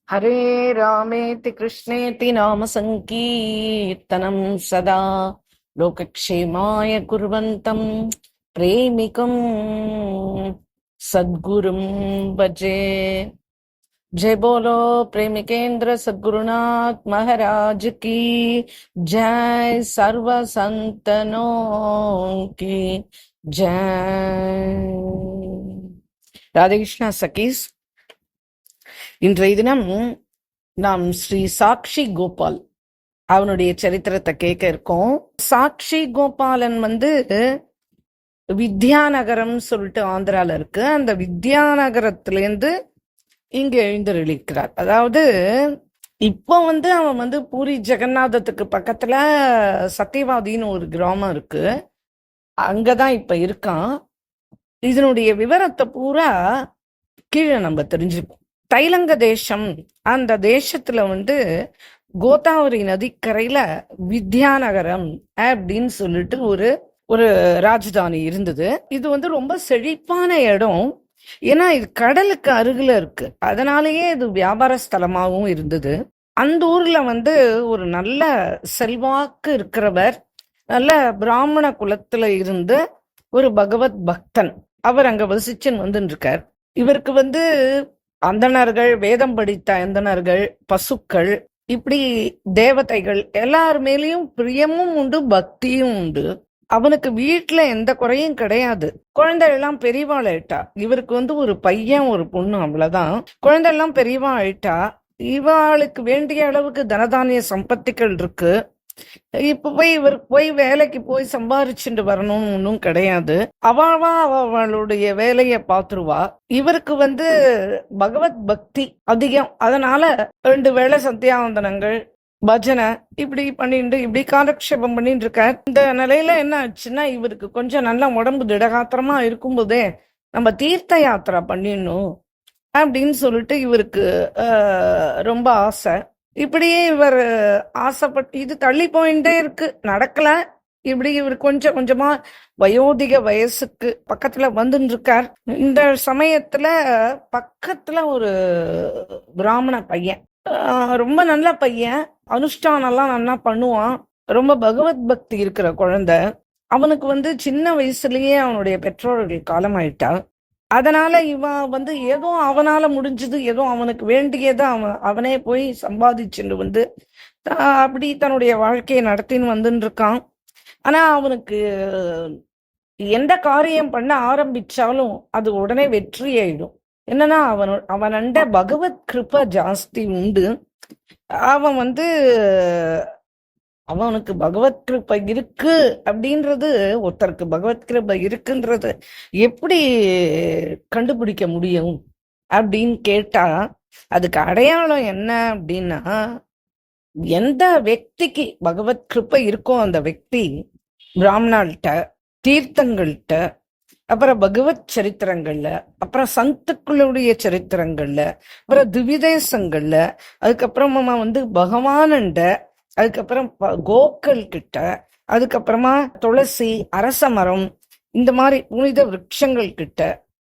हरे रामेति कृष्णेति नाम संकीर्तनं सदा लोकक्षेमाय कुर्वन्तं प्रेमिकं सद्गुरुं भजे। जय बोलो प्रेमिकेंद्र सद्गुरुनाथ महाराज की जय। सर्व संतनों की जय। राधे कृष्णा सखीஸ், இன்றைய தினம் நாம் ஸ்ரீ சாக்ஷி கோபால் அவனுடைய சரித்திரத்தை கேட்க இருக்கோம். சாக்ஷி கோபாலன் வித்யாநகரம் சொல்லிட்டு ஆந்திரால இருக்கு. அந்த வித்யாநகரத்திலேருந்து இங்க எழுந்தருளிக்கிறார். அதாவது இப்போ அவன் பூரி ஜெகநாதத்துக்கு பக்கத்துல சத்தியவாதின்னு ஒரு கிராமம் இருக்கு, அங்கதான் இப்ப இருக்கான். இதனுடைய விவரத்தை பூரா கீழே நம்ம தெரிஞ்சுப்போம். தைலங்க தேசம், அந்த தேசத்துல கோதாவரி நதிக்கரையில வித்யாநகரம் அப்படின்னு சொல்லிட்டு ஒரு ராஜதானி இருந்தது. இது ரொம்ப செழிப்பான இடம். ஏன்னா இது கடலுக்கு அருகில இருக்கு, அதனாலேயே இது வியாபார ஸ்தலமாகவும் இருந்தது. அந்த ஊர்ல ஒரு நல்ல செல்வாக்கு இருக்கிறவர், நல்ல பிராமண குலத்துல இருந்து ஒரு பகவத் பக்தன், அவர் அங்க வசிச்சுன்னு இருக்கார். இவருக்கு அந்தணர்கள், வேதம் படித்த அந்தணர்கள், பசுக்கள், இப்படி தேவதைகள் எல்லார் மேலேயும் பிரியமும் உண்டு, பக்தியும் உண்டு. அவனுக்கு வீட்டுல எந்த குறையும் கிடையாது. குழந்தை எல்லாம் பெரியவாள் ஆயிட்டா. இவருக்கு ஒரு பையன் ஒரு பொண்ணு, அவ்வளவுதான். குழந்தை எல்லாம் பெரியவா ஆயிட்டா. இவாளுக்கு வேண்டிய அளவுக்கு தனதானிய சம்பத்திகள் இருக்கு. இப்ப இவர் வேலைக்கு போய் சம்பாரிச்சுட்டு வரணும்னு ஒன்னும் கிடையாது. அவளுடைய வேலைய பாத்துருவா. இவருக்கு பகவத் பக்தி அதிகம். அதனால 2 வேளை சத்தியாவந்தனங்கள், பஜனை இப்படி இப்படி காலக்ஷேபம் பண்ணிட்டு இருக்கார். இந்த நிலையில என்ன ஆச்சுன்னா, இவருக்கு கொஞ்சம் நல்ல உடம்பு திடகாத்திரமா இருக்கும்போதே நம்ம தீர்த்த யாத்திரை பண்ணிடணும் அப்படின்னு சொல்லிட்டு இவருக்கு ரொம்ப ஆசை. இப்படியே இவர் ஆசைப்பட்டு இது தள்ளி போயிட்டே இருக்கு, நடக்கல. இப்படி இவர் கொஞ்சம் கொஞ்சமா வயோதிக வயசுக்கு பக்கத்துல இருக்கார். இந்த சமயத்துல பக்கத்துல ஒரு பிராமண பையன், ரொம்ப நல்ல பையன், அனுஷ்டானம் எல்லாம் நல்லா பண்ணுவான், ரொம்ப பகவத் பக்தி இருக்கிற குழந்தை. அவனுக்கு சின்ன வயசுலயே அவனுடைய பெற்றோர்கள் காலமாயிட்டா. அதனால இவன் ஏதோ அவனால முடிஞ்சது, ஏதோ அவனுக்கு வேண்டியதை அவனே போய் சம்பாதிச்சுட்டு அப்படி தன்னுடைய வாழ்க்கையை நடத்தின்னு இருக்கான். ஆனா அவனுக்கு எந்த காரியம் பண்ண ஆரம்பிச்சாலும் அது உடனே வெற்றி ஆயிடும். என்னன்னா அவனண்ட பகவத் கிருப ஜாஸ்தி உண்டு. அவன் அவனுக்கு பகவத் கிருபை இருக்கு அப்படின்றது, ஒருத்தருக்கு பகவத் கிருபை இருக்குன்றது எப்படி கண்டுபிடிக்க முடியும் அப்படின்னு கேட்டா, அதுக்கு அடையாளம் என்ன அப்படின்னா, எந்த వ్యక్తిக்கு பகவத் கிருபை இருக்கோ அந்த వ్యక్తి பிராமணாள்கிட்ட, தீர்த்தங்கள்கிட்ட, அப்புறம் பகவத் சரித்திரங்கள்ல, அப்புறம் சந்துக்களுடைய சரித்திரங்கள்ல, அப்புறம் திவிதேசங்கள்ல, அதுக்கப்புறமா பகவானண்ட, அதுக்கப்புறம் கோக்கள் கிட்ட, அதுக்கப்புறமா துளசி, அரச மரம், இந்த மாதிரி புனித விருட்சங்கள் கிட்ட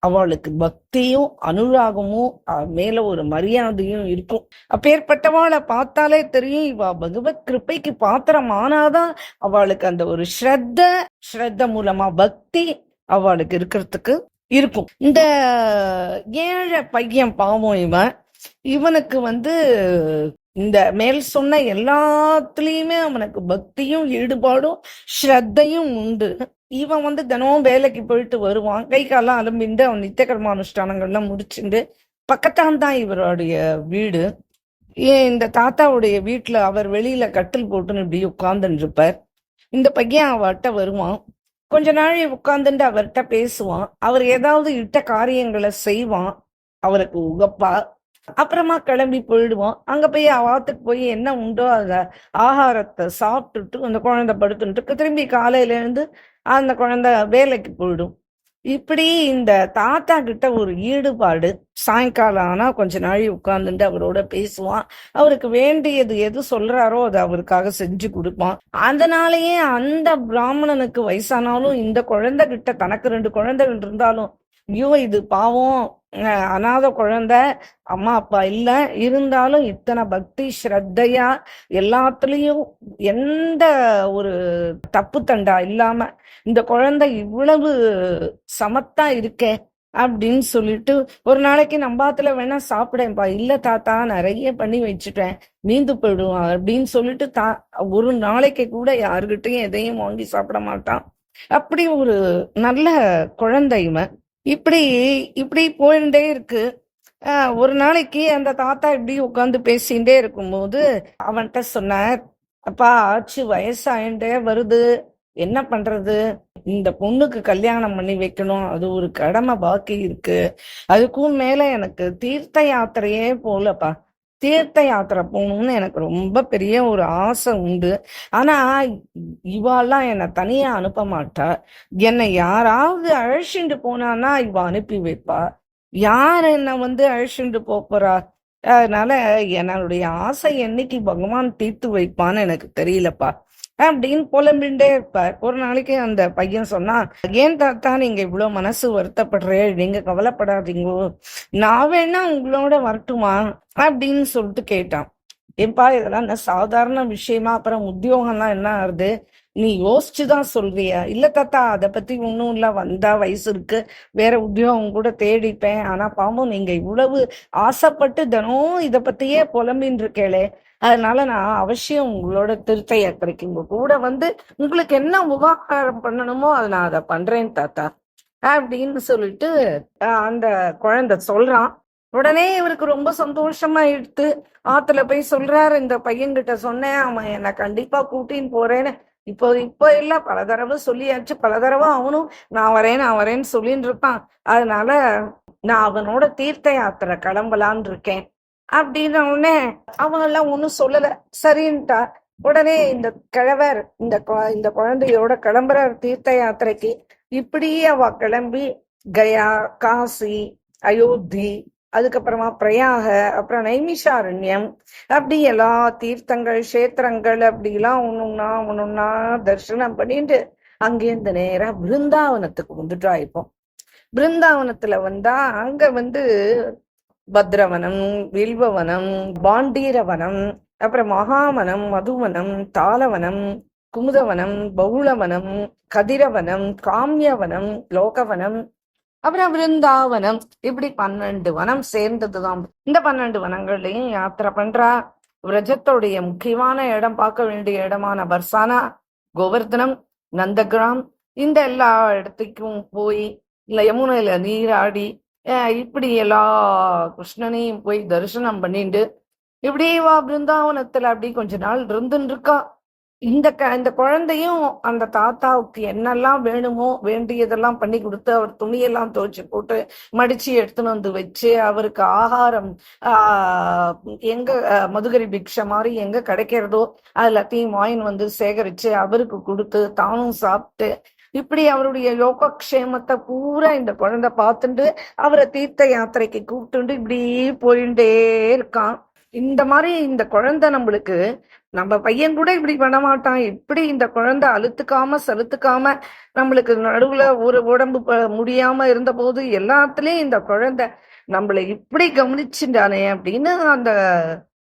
அவளுக்கு பக்தியும் அனுராகமும் மேல ஒரு மரியாதையும் இருக்கும். அப்பேற்பட்டவாளை பார்த்தாலே தெரியும், இவ பகவத் கிருப்பைக்கு பாத்திரம் ஆனாதான் அவளுக்கு அந்த ஒரு ஸ்ரத்த மூலமா பக்தி அவளுக்கு இருக்கிறதுக்கு இருக்கும். இந்த ஏழை பையன் பாவம், இவனுக்கு இந்த மேல் சொன்ன எல்லாத்துலயுமே அவனுக்கு பக்தியும் ஈடுபாடும் ஸ்ரத்தையும் உண்டு. இவன் தினமும் வேலைக்கு போயிட்டு வருவான், கை காலம் அலம்பிண்டு அவன் நித்திய கர்மானுஷ்டானங்கள்லாம் முடிச்சுட்டு பக்கத்தான் தான் இவருடைய வீடு. இந்த தாத்தாவுடைய வீட்டுல அவர் வெளியில கட்டில் போட்டுன்னு இப்படி உட்கார்ந்துட்டு இருப்பார். இந்த பையன் அவர்கிட்ட வருவான், கொஞ்ச நாள் உட்கார்ந்துட்டு அவர்கிட்ட பேசுவான், அவர் ஏதாவது இட்ட காரியங்களை செய்வான் அவருக்கு உகப்பா. அப்புறமா கிளம்பி போயிடுவோம். அங்க போய் அவாத்துக்கு போய் என்ன உண்டோ அத ஆகாரத்தை சாப்பிட்டுட்டு அந்த குழந்தை படுத்துட்டு திரும்பி காலையில இருந்து அந்த குழந்தை வேலைக்கு போயிடும். இப்படி இந்த தாத்தா கிட்ட ஒரு ஈடுபாடு. சாயங்காலம் ஆனா கொஞ்ச நாள் உட்கார்ந்துட்டு அவரோட பேசுவான், அவருக்கு வேண்டியது எது சொல்றாரோ அதை அவருக்காக செஞ்சு கொடுப்பான். அதனாலேயே அந்த பிராமணனுக்கு வயசானாலும் இந்த குழந்தை கிட்ட, தனக்கு 2 குழந்தைகள் இருந்தாலும், ஐயோ இது பாவம் அனாதை குழந்தை, அம்மா அப்பா இல்ல, இருந்தாலும் இத்தனை பக்தி ஸ்ரத்தையா எல்லாத்துலயும் எந்த ஒரு தப்பு தண்டா இல்லாம இந்த குழந்தை இவ்வளவு சமத்தா இருக்கே அப்படின்னு சொல்லிட்டு, ஒரு நாளைக்கு நம்பாத்துல வேணா சாப்பிடேன்ப்பா, இல்ல தாத்தா நிறைய பண்ணி வச்சுட்டேன் மீந்து போயிடுவான் அப்படின்னு சொல்லிட்டு ஒரு நாளைக்கு கூட யாருகிட்டையும் எதையும் வாங்கி சாப்பிட மாட்டான். அப்படி ஒரு நல்ல குழந்தை இவன். இப்படி இப்படி போயிட்டே இருக்கு. ஒரு நாளைக்கு அந்த தாத்தா இப்படி உட்காந்து பேசிகிட்டே இருக்கும்போது அவன்கிட்ட சொன்னார், அப்பா ஆச்சு வயசாயிண்டே வருது, என்ன பண்றது, இந்த பொண்ணுக்கு கல்யாணம் பண்ணி வைக்கணும், அது ஒரு கடமை பாக்கி இருக்கு. அதுக்கும் மேல எனக்கு தீர்த்த யாத்திரையே போலப்பா, தீர்த்த யாத்திரை போகணும்னு எனக்கு ரொம்ப பெரிய ஒரு ஆசை உண்டு. ஆனா இவாலாம் என்னை தனியா அனுப்ப மாட்டா, என்னை யாராவது அழைச்சிட்டு போனான்னா இவ அனுப்பி வைப்பா, யார் என்னை அழைச்சிட்டு போறா, அதனால என்னுடைய ஆசை என்னைக்கு பகவான் தீர்த்து வைப்பான்னு எனக்கு தெரியலப்பா அப்படின்னு புலம்பின்ண்டே இருப்பார். ஒரு நாளைக்கு அந்த பையன் சொன்னா, ஏன் தாத்தா நீங்க இவ்வளவு மனசு வருத்தப்படுறே, நீங்க கவலைப்படாதீங்கோ, நான் வேணா உங்களோட வரட்டுமா அப்படின்னு சொல்லிட்டு கேட்டான். ஏன்பா இதெல்லாம் என்ன சாதாரண விஷயமா, அப்புறம் உத்தியோகம்லாம் என்ன ஆகுது, நீ யோசிச்சுதான் சொல்றியா? இல்ல தாத்தா அதை பத்தி ஒன்னும் இல்ல, வந்தா வயசு இருக்கு, வேற உத்தியோகம் கூட தேடிப்பேன், ஆனா பாவம் நீங்க இவ்வளவு ஆசைப்பட்டு தினம் இத பத்தியே புலம்பின்னு இருக்கேளே, அதனால நான் அவசியம் உங்களோட திருத்த யாத்திரைக்கு உங்க கூட உங்களுக்கு என்ன உபகாரம் பண்ணணுமோ அதை நான் அதை பண்றேன் தாத்தா அப்படின்னு சொல்லிட்டு அந்த குழந்தை சொல்றான். உடனே இவருக்கு ரொம்ப சந்தோஷமா எடுத்து ஆத்துல போய் சொல்றாரு, இந்த பையன்கிட்ட சொன்னேன், அவன் என்னை கண்டிப்பா கூட்டின்னு போறேன்னு. இப்போ இல்ல, பல தடவை சொல்லியாச்சு, பல தடவை அவனும் நான் வரேன்னு சொல்லின்னு இருப்பான், அதனால நான் அவனோட தீர்த்த யாத்திரை கிளம்பலான் இருக்கேன் அப்படின்னு உடனே அவன் எல்லாம் ஒன்னும் சொல்லல, சரின்ட்டா. உடனே இந்த கிழவர் இந்த குழந்தையோட கிளம்புறார் தீர்த்த யாத்திரைக்கு. இப்படி அவ கிளம்பி கயா, காசி, அயோத்தி, அதுக்கப்புறமா பிரயாக, அப்புறம் நைமிஷாரண்யம், அப்படி எல்லா தீர்த்தங்கள் கஷேத்திரங்கள் அப்படிலாம் ஒன்னொன்னா தரிசனம் பண்ணிட்டு அங்கேருந்து நேரா பிருந்தாவனத்துக்கு வந்துட்டா. இப்போ பிருந்தாவனத்துல வந்தா அங்க பத்ரவனம், வில்வவனம், பாண்டீரவனம், அப்புறம் மகாவனம், மதுவனம், தாளவனம், குமுதவனம், பௌளவனம், கதிரவனம், காமியவனம், லோகவனம், அப்புறம் விருந்தாவனம், இப்படி 12 வனம் சேர்ந்ததுதான். இந்த 12 வனங்கள்லயும் யாத்திரை பண்றா. விரஜத்தோடைய முக்கியமான இடம், பார்க்க வேண்டிய இடமான பர்சானா, கோவர்தனம், நந்தகிராம், இந்த எல்லா இடத்துக்கும் போய் இல்ல யமுனையில நீராடி இப்படி எல்லா கிருஷ்ணனையும் போய் தரிசனம் பண்ணிட்டு இப்படியே வா பிருந்தாவனத்துல அப்படி கொஞ்ச நாள் இருந்துன்னு இருக்கா. இந்த குழந்தையும் அந்த தாத்தாவுக்கு என்னெல்லாம் வேணுமோ வேண்டியதெல்லாம் பண்ணி கொடுத்து, அவர் துணியெல்லாம் துவைச்சு போட்டு மடிச்சு எடுத்துன்னு வச்சு, அவருக்கு ஆகாரம் எங்க மதுகரி பிக்ஷை மாதிரி எங்க கிடைக்கிறதோ அது எல்லாத்தையும் வாயின் சேகரிச்சு அவருக்கு கொடுத்து தானும் சாப்பிட்டு, இப்படி அவருடைய யோகக்ஷேமத்தை பூரா இந்த குழந்தை பார்த்துட்டு அவரை தீர்த்த யாத்திரைக்கு கூப்பிட்டு இப்படி போயிட்டே இருக்கான். இந்த மாதிரி இந்த குழந்தை நம்மளுக்கு, நம்ம பையன் கூட இப்படி பண்ண மாட்டான். இப்படி இந்த குழந்தை அழுத்துக்காம செலுத்துக்காம நம்மளுக்கு நடுவுல ஒரு உடம்பு முடியாம இருந்த போது எல்லாத்துலயும் இந்த குழந்தை நம்மளை இப்படி கவனிச்சுட்டானே அப்படின்னு அந்த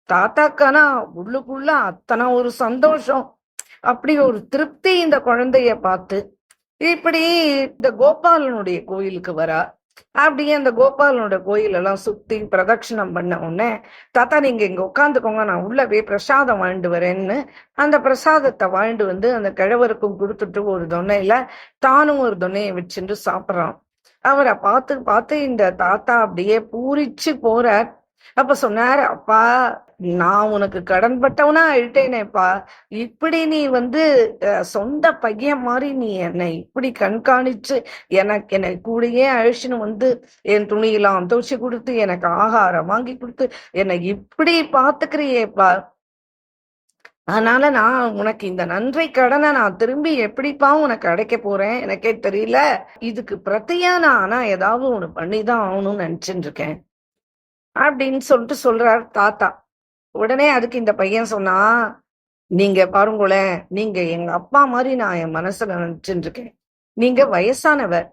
தாத்தாக்கானா உள்ளுக்குள்ள அத்தனை ஒரு சந்தோஷம், அப்படி ஒரு திருப்தி இந்த குழந்தைய பார்த்து. இப்படி இந்த கோபாலனுடைய கோயிலுக்கு வரா. அப்படியே அந்த கோபாலனோட கோயில் எல்லாம் சுத்தி பிரதட்சிணம் பண்ண உடனே, தாத்தா நீங்க இங்க உட்காந்துக்கோங்க, நான் உள்ளவே பிரசாதம் வாழ்ந்து வரேன்னு அந்த பிரசாதத்தை வாழ்ந்து அந்த கிழவருக்கும் கொடுத்துட்டு ஒரு தொன்னையில தானும் ஒரு தொன்னையை வச்சுட்டு சாப்பிட்றான். அவரை பார்த்து பார்த்து இந்த தாத்தா அப்படியே பூரிச்சு போறார். அப்ப சொன்னாரு, அப்பா நான் உனக்கு கடன்பட்டவனா ஆயிட்டேனேப்பா, இப்படி நீ சொந்த பையன் மாதிரி நீ என்னை இப்படி கண்காணிச்சு என்னை கூடயே அழிச்சுன்னு என் துணியெல்லாம் துவைச்சு கொடுத்து எனக்கு ஆகாரம் வாங்கி கொடுத்து என்னை இப்படி பாத்துக்கிறியேப்பா, அதனால நான் உனக்கு இந்த நன்றி கடனை நான் திரும்பி எப்படிப்பா உனக்கு அடைக்க போறேன் எனக்கே தெரியல, இதுக்கு பிரத்தியா நான் ஆனா ஏதாவது ஒண்ணு பண்ணிதான் ஆகணும்னு நினைச்சுட்டு இருக்கேன் அப்படின்னு சொல்லிட்டு சொல்றார் தாத்தா. உடனே அதுக்கு இந்த பையன் சொன்னா, நீங்க பாருங்களேன், நீங்க எங்க அப்பா மாதிரி நான் என் மனசுல நினைச்சுட்டு இருக்கேன், நீங்க வயசானவர்,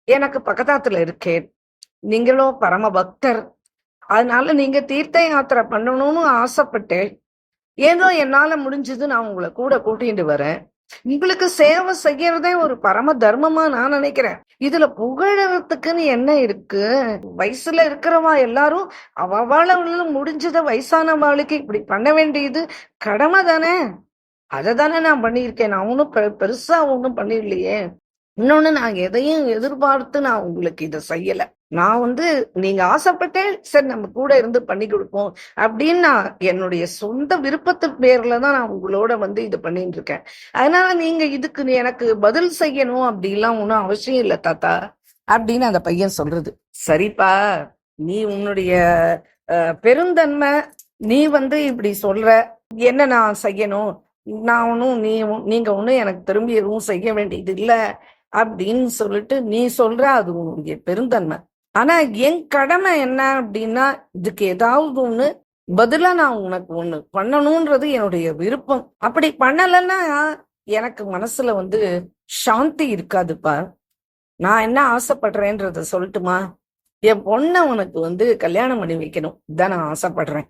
எனக்கு பக்கத்தாத்துல இருக்கேன், நீங்களோ பரம பக்தர். அதனால நீங்க தீர்த்த யாத்திரை பண்ணணும்னு ஆசைப்பட்டேன். ஏதோ என்னால முடிஞ்சது, நான் உங்களை கூட கூட்டிட்டு வரேன். உங்களுக்கு சேவை செய்யறதே ஒரு பரம தர்மமா நான் நினைக்கிறேன். இதுல புகழறதுக்குன்னு என்ன இருக்கு? வயசுல இருக்கிறவா எல்லாரும் அவளால முடிஞ்சத வயசானவாளுக்கு இப்படி பண்ண வேண்டியது கடமை தானே. அதை தானே நான் பண்ணியிருக்கேன். நான் ஒன்னும் பெருசா ஒன்னும் பண்ணிடலையே. இன்னொன்னு, நான் எதையும் எதிர்பார்த்து நான் உங்களுக்கு இதை செய்யல. நான் நீங்க ஆசைப்பட்டேன், சரி நம்ம கூட இருந்து பண்ணி கொடுப்போம் அப்படின்னு நான் என்னுடைய சொந்த விருப்பத்து பேர்ல தான் நான் உங்களோட இது பண்ணிட்டு இருக்கேன். அதனால நீங்க இதுக்கு எனக்கு பதில் செய்யணும் அப்படிலாம் ஒன்றும் அவசியம் இல்லை தாத்தா அப்படின்னு அந்த பையன் சொல்றது. சரிப்பா, நீ உன்னுடைய பெருந்தன்மை, நீ இப்படி சொல்ற, என்ன நான் செய்யணும்? நான் ஒன்னும் நீங்க ஒன்னும் எனக்கு திரும்பி எதுவும் செய்ய வேண்டியது இல்லை அப்படின்னு சொல்லிட்டு நீ சொல்ற, அது உன்னுடைய பெருந்தன்மை. ஆனா என் கடமை என்ன அப்படின்னா, இதுக்கு ஏதாவது ஒண்ணு பதிலா நான் உனக்கு ஒண்ணு பண்ணணும்ன்றது என்னுடைய விருப்பம். அப்படி பண்ணலன்னா எனக்கு மனசுல சாந்தி இருக்காதுப்பா. நான் என்ன ஆசைப்படுறேன்றத சொல்லட்டுமா? என் பொண்ணை உனக்கு கல்யாணம் பண்ணி வைக்கணும், இதான் நான் ஆசைப்படுறேன்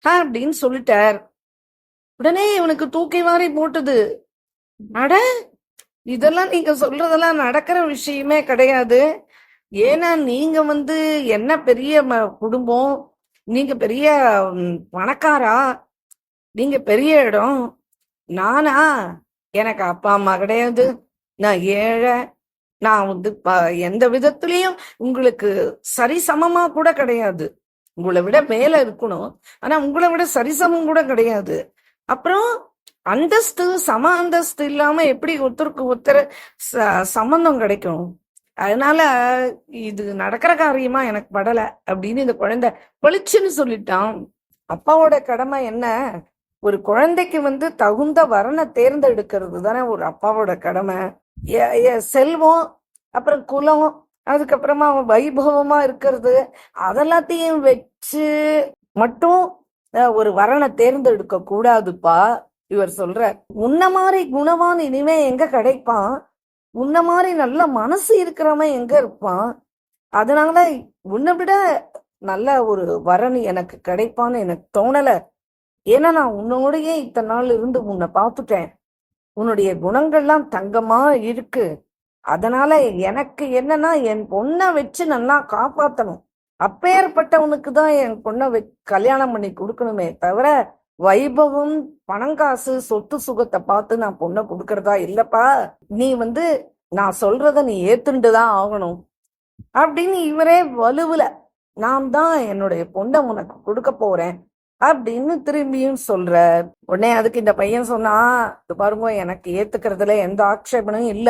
அப்படின்னு சொல்லிட்டார். உடனே இவனுக்கு தூக்கி வாரி போட்டுது. அட, இதெல்லாம் நீங்க சொல்றதெல்லாம் நடக்கிற விஷயமே கிடையாது. ஏன்னா நீங்க என்ன பெரிய குடும்பம், நீங்க பெரிய பணக்காரா, நீங்க பெரிய இடம். நானா? எனக்கு அப்பா அம்மா கிடையாது, நான் ஏழை, நான் எந்த விதத்திலையும் உங்களுக்கு சரிசமமா கூட கிடையாது. உங்களை விட மேல இருக்கணும், ஆனா உங்களை விட சரிசமம் கூட கிடையாது. அப்புறம் அந்தஸ்து சம அந்தஸ்து இல்லாம எப்படி ஒருத்தருக்கு ஒருத்தர் சம்பந்தம் கிடைக்கும்? அதனால இது நடக்கிற காரியமா எனக்கு படல அப்படின்னு இந்த குழந்தை பளிச்சுன்னு சொல்லிட்டான். அப்பாவோட கடமை என்ன? ஒரு குழந்தைக்கு தகுந்த வரனை தேர்ந்தெடுக்கிறது தானே ஒரு அப்பாவோட கடமை. செல்வம், அப்புறம் குலம், அதுக்கப்புறமா வைபவமா இருக்கிறது, அதெல்லாத்தையும் வச்சு மட்டும் ஒரு வரனை தேர்ந்தெடுக்க கூடாதுப்பா. இவர் சொல்ற, உன்ன மாதிரி குணவான் இனிமே எங்க கிடைப்பான்? உன்ன மாதிரி நல்ல மனசு இருக்கிறவன் எங்க இருப்பான்? அதனால உன்னை விட நல்ல ஒரு வரன் எனக்கு கிடைப்பான்னு எனக்கு தோணல. ஏன்னா நான் உன்னோடையே இத்தனை நாள் இருந்து உன்னை பார்த்துட்டேன். உன்னுடைய குணங்கள்லாம் தங்கமா இருக்கு. அதனால எனக்கு என்னன்னா, என் பொண்ணை வச்சு நல்லா காப்பாத்தணும். அப்பேற்பட்டவனுக்கு தான் என் பொண்ணை கல்யாணம் பண்ணி கொடுக்கணுமே தவிர, வைபவம், பணங்காசு, சொத்து சுகத்தை பார்த்து நான் பொண்ணை கொடுக்கறதா இல்லப்பா. நீ நான் சொல்றத நீ ஏத்துண்டுதான் ஆகணும் அப்படின்னு இவரே வலுவுல, நான் தான் என்னுடைய பொண்ணை உனக்கு கொடுக்க போறேன் அப்படின்னு திரும்பியும் சொல்ற. உடனே அதுக்கு இந்த பையன் சொன்னா, இது பாருங்க, எனக்கு ஏத்துக்கிறதுல எந்த ஆட்சேபனும் இல்ல.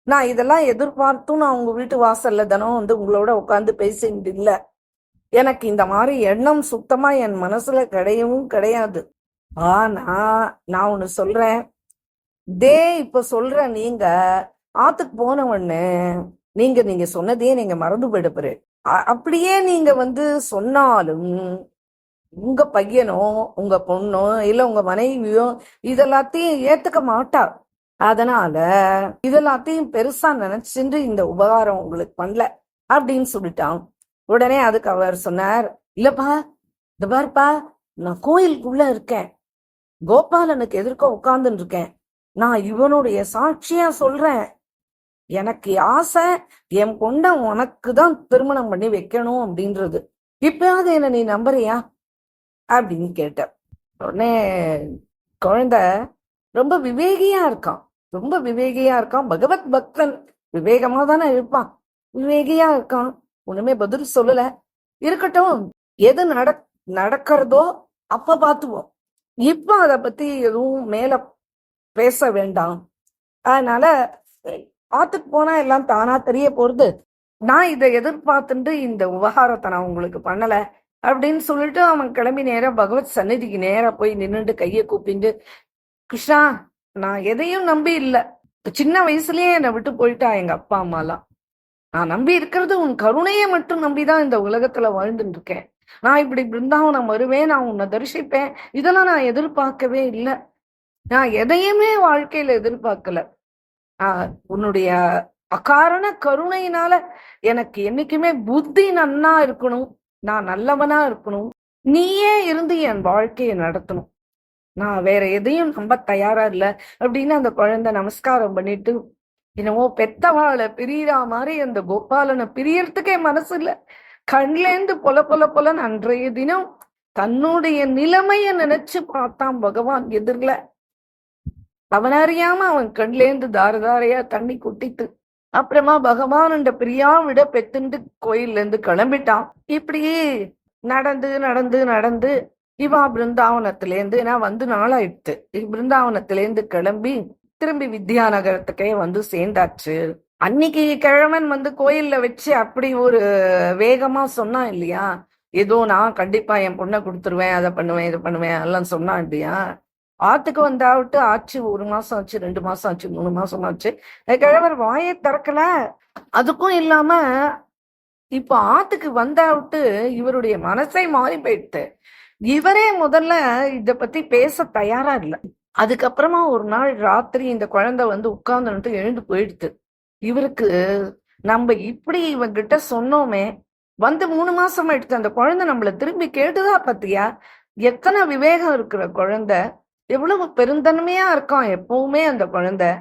நான் இதெல்லாம் எதிர்பார்த்தும் நான் உங்க வீட்டு வாசல்ல தினம் உங்களோட உட்காந்து பேசிட்டு இல்ல. எனக்கு இந்த மாதிரி எண்ணம் சுத்தமா என் மனசுல கிடையவும் கிடையாது. ஆனா நான் ஒண்ணு சொல்றேன், இப்ப சொல்ற, நீங்க ஆத்துக்கு போன உடனே நீங்க சொன்னதையே நீங்க மறந்து போயிடுப்பாரு. அப்படியே நீங்க சொன்னாலும் உங்க பையனோ உங்க பொண்ணோ இல்ல உங்க மனைவியோ இதெல்லாத்தையும் ஏத்துக்க மாட்டா. அதனால இதெல்லாத்தையும் பெருசா நினைச்சுட்டு இந்த உபகாரம் உங்களுக்கு பண்ணல அப்படின்னு சொல்லிட்டான். உடனே அதுக்கு அவர் சொன்னார், இல்லப்பா, இந்த பாருப்பா, நான் கோயிலுக்குள்ள இருக்கேன், கோபாலனுக்கு எதிர்க்க உட்கார்ந்துட்டு இருக்கேன், நான் இவனுடைய சாட்சியா சொல்றேன், எனக்கு ஆசை என் பொண்ணை உனக்கு தான் திருமணம் பண்ணி வைக்கணும் அப்படின்றது. இப்பயாவது என்ன நீ நம்புறியா அப்படின்னு கேட்ட. உடனே குழந்தை ரொம்ப விவேகியா இருக்கான், ரொம்ப விவேகியா இருக்கான். பகவத் பக்தன் விவேகமா தானே இருப்பான், விவேகியா இருக்கான். ஒண்ணுமே பதில் சொல்லல. இருக்கட்டும், எது நடக்கிறதோ அப்ப பாத்துவோம், இப்ப அத பத்தி எதுவும் மேல பேச வேண்டாம். அதனால ஆத்துக்கு போனா எல்லாம் தானா தெரிய போறது. நான் இதை எதிர்பார்த்துட்டு இந்த உபகாரத்தை நான் உங்களுக்கு பண்ணல அப்படின்னு சொல்லிட்டு அவன் கிளம்பி நேரா பகவத் சந்நிதிக்கு நேரா போய் நின்றுட்டு கையை கூப்பிட்டு, கிருஷ்ணா, நான் எதையும் நம்பி இல்லை, சின்ன வயசுலயே என்னை விட்டு போயிட்டா எங்க அப்பா அம்மாலாம். நான் நம்பி இருக்கிறது உன் கருணையை மட்டும் நம்பிதான் இந்த உலகத்துல வாழ்ந்துட்டு இருக்கேன். நான் இப்படி பிருந்தாவனம் வருவேன், நான் உன்னை தரிசிப்பேன், இதெல்லாம் நான் எதிர்பார்க்கவே இல்லை. நான் எதையுமே வாழ்க்கையில எதிர்பார்க்கல. உன்னுடைய அகாரண கருணையினால எனக்கு என்னைக்குமே புத்தி நன்னா இருக்கணும், நான் நல்லவனா இருக்கணும், நீயே இருந்து என் வாழ்க்கையை நடத்தணும், நான் வேற எதையும் நம்ப தயாரா இல்ல அப்படின்னு அந்த குழந்தை நமஸ்காரம் பண்ணிட்டு, என்னவோ பெத்தவாளை பிரியறா மாதிரி அந்த கோபாலனை பிரியறதுக்கே மனசு இல்ல. கண்லேந்து பொல பொல பொலன்னு அன்றைய தினம் தன்னுடைய நிலைமைய நினைச்சு பார்த்தான் பகவான் எதிர்ல. அவன் அறியாம அவன் கண்லேந்து தார தாரையா தண்ணி கொட்டித்து அப்புறமா பகவான் அந்த பிரியா விட பெத்துண்டு கோயில்ல இருந்து கிளம்பிட்டான். இப்படியே நடந்து நடந்து நடந்து இவா பிருந்தாவனத்திலேருந்து நான் வந்து நாளாயிடுத்து. பிருந்தாவனத்திலேருந்து கிளம்பி திரும்பி வித்யாநகரத்துக்கே வந்து சேர்ந்தாச்சு. அன்னைக்கு கிழவன் வந்து கோயில்ல வச்சு அப்படி ஒரு வேகமா சொன்னான் இல்லையா, ஏதோ நான் கண்டிப்பா என் பொண்ணை கொடுத்துருவேன், அதை பண்ணுவேன் இதை பண்ணுவேன் எல்லாம் சொன்னான் இல்லையா. ஆத்துக்கு வந்தாவிட்டு ஆச்சு, 1 மாசம் ஆச்சு, 2 மாசம் ஆச்சு, 3 மாசம் ஆச்சு, கிழவர் வாயை திறக்கல. அதுக்கும் இல்லாம இப்ப ஆத்துக்கு வந்தாவிட்டு இவருடைய மனசை மாறி போயிடுத்து. இவரே முதல்ல இத பத்தி பேச தயாரா இல்லை. அதுக்கப்புறமா ஒரு நாள் ராத்திரி இந்த குழந்தை வந்து உட்கார்ந்துட்டு எழுந்து போயிடுது. இவருக்கு நம்ம இப்படி இவங்கிட்ட சொன்னோமே, வந்து 3 மாசம் எடுத்து அந்த குழந்தை நம்மள திரும்பி கேட்டுதா பாத்தியா, எத்தனை விவேகம் இருக்கிற குழந்தை, எவ்வளவு பெருந்தன்மையா இருக்கான் எப்பவுமே அந்த குழந்தை.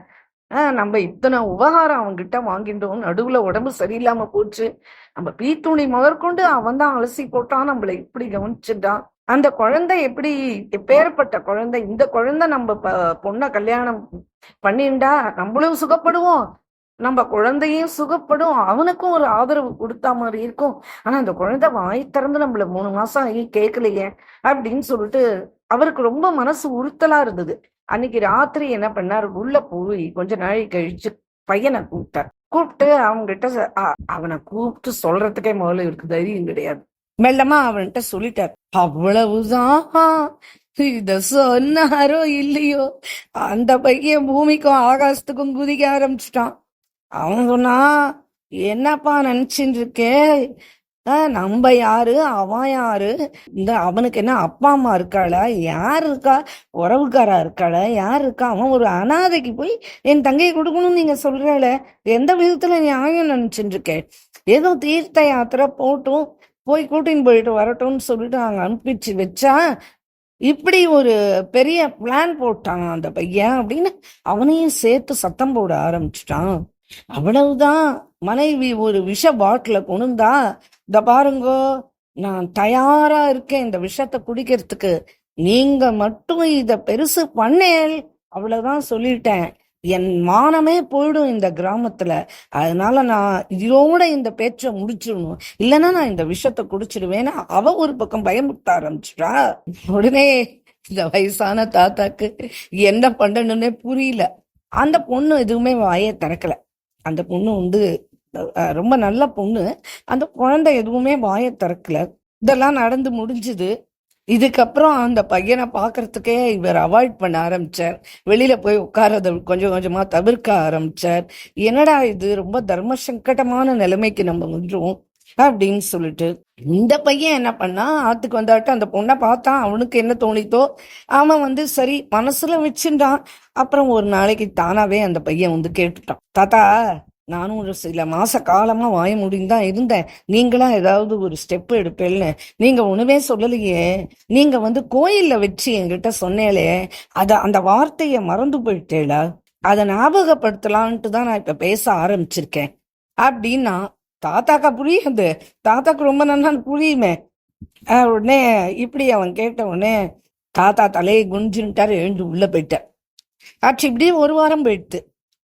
நம்ம இத்தனை உபகாரம் அவன்கிட்ட வாங்கிட்டோம், நடுவுல உடம்பு சரியில்லாம போச்சு, நம்ம பீத்துணி முதற்கொண்டு அவன் தான் அலசி போட்டான், நம்மளை இப்படி கவனிச்சுட்டான். அந்த குழந்தை எப்படி எப்பேற்பட்ட குழந்தை, இந்த குழந்தை நம்ம பொண்ணை கல்யாணம் பண்ணிண்டா நம்மளும் சுகப்படுவோம், நம்ம குழந்தையும் சுகப்படும், அவனுக்கும் ஒரு ஆதரவு கொடுத்தா மாதிரி இருக்கும். ஆனா அந்த குழந்தை வாய் திறந்து நம்மள 3 மாசம் ஆகி கேட்கலையே அப்படின்னு சொல்லிட்டு அவருக்கு ரொம்ப மனசு உறுத்தலா இருந்தது. அன்னைக்கு ராத்திரி என்ன பண்ணாரு, உள்ள போய் கொஞ்ச நாள் கழிச்சு பையனை கூப்பிட்டார். கூப்பிட்டு அவன்கிட்ட அவனை கூப்பிட்டு சொல்றதுக்கே முதல்ல இருக்கு தைரியம் கிடையாது. மெல்லமா அவன்கிட்ட சொல்லிட்டார். அவ்வளவுதான், இத சொன்னாரோ இல்லையோ அந்த பையன் பூமிக்கும் ஆகாசத்துக்கும் குதிக்க ஆரம்பிச்சுட்டான். அவன் சொன்னா, என்னப்பா நினைச்சுட்டு இருக்கே, நம்ம யாரு அவன் யாரு, இந்த அவனுக்கு என்ன அப்பா அம்மா இருக்காளா, யார் இருக்கா, உறவுக்காரா இருக்காளா, யார் இருக்கா, அவன் ஒரு அனாதைக்கு போய் என் தங்கையை கொடுக்கணும்னு நீங்க சொல்றாள, எந்த விதத்துல நியாயம் நினைச்சுட்டு இருக்கேன். ஏதோ தீர்த்த யாத்திரை போட்டும் போய் கூட்டின்னு போயிட்டு வரட்டும்னு சொல்லிட்டு அங்க அனுப்பிச்சு வச்சா, இப்படி ஒரு பெரிய பிளான் போட்டான் அந்த பையன் அப்படின்னு அவனையும் சேர்த்து சத்தம் போட ஆரம்பிச்சுட்டான். அவ்வளவுதான், மனைவி ஒரு விஷ பாட்டில கொண்டுந்தா, இந்த பாருங்கோ நான் தயாரா இருக்கேன் இந்த விஷத்தை குடிக்கிறதுக்கு, நீங்க மட்டும் இத பெருசு பண்ணேல் அவ்வளவுதான் சொல்லிட்டேன், என் மானமே போயிடும் இந்த கிராமத்துல, அதனால நான் இதோட இந்த பேச்சை முடிச்சிடணும், இல்லைன்னா நான் இந்த விஷத்தை குடிச்சிடுவேன்னு அவ ஒரு பக்கம் பயமுறுத்த ஆரம்பிச்சுட்டா. உடனே இந்த வயசான தாத்தாக்கு என்ன பண்ணணும்னே புரியல. அந்த பொண்ணு எதுவுமே வாயை திறக்கல. அந்த பொண்ணு வந்து ரொம்ப நல்ல பொண்ணு. அந்த குழந்தை எதுவுமே வாயை திறக்கல. இதெல்லாம் நடந்து முடிஞ்சுது. இதுக்கப்புறம் அந்த பையனை பாக்குறதுக்கே இவர் அவாய்ட் பண்ண ஆரம்பிச்சார். வெளியில போய் உட்காரத கொஞ்சம் கொஞ்சமா தவிர்க்க ஆரம்பிச்சார். என்னடா இது, ரொம்ப தர்ம சங்கடமான நிலைமைக்கு நம்ம வந்துருவோம் அப்படின்னு சொல்லிட்டு இந்த பையன் என்ன பண்ணா, ஆத்துக்கு வந்தாட்டு அந்த பொண்ணை பார்த்தான். அவனுக்கு என்ன தோணித்தோ அவன் வந்து சரி மனசுல வச்சுட்டான். அப்புறம் ஒரு நாளைக்கு தானாவே அந்த பையன் வந்து கேட்டுட்டான், தாத்தா நானும் ஒரு சில மாச காலமா வாய முடிந்தான் இருந்தேன், நீங்களா ஏதாவது ஒரு ஸ்டெப் எடுப்பேன்னு, நீங்க ஒண்ணுமே சொல்லலையே, நீங்க வந்து கோயில்ல வச்சு என்கிட்ட சொன்னேலே, அந்த வார்த்தைய மறந்து போயிட்டேல, அதை ஞாபகப்படுத்தலான்ட்டு தான் நான் இப்ப பேச ஆரம்பிச்சிருக்கேன் அப்படின்னா. தாத்தாக்கா புரியுது, தாத்தாக்கு ரொம்ப நல்லா புரியுமே. உடனே இப்படி அவன் கேட்ட உடனே தாத்தா தலையை குஞ்சுட்டாரு, எழுந்து உள்ள போயிட்டார். ஆச்சு இப்படி 1 வாரம் போயிடுத்து.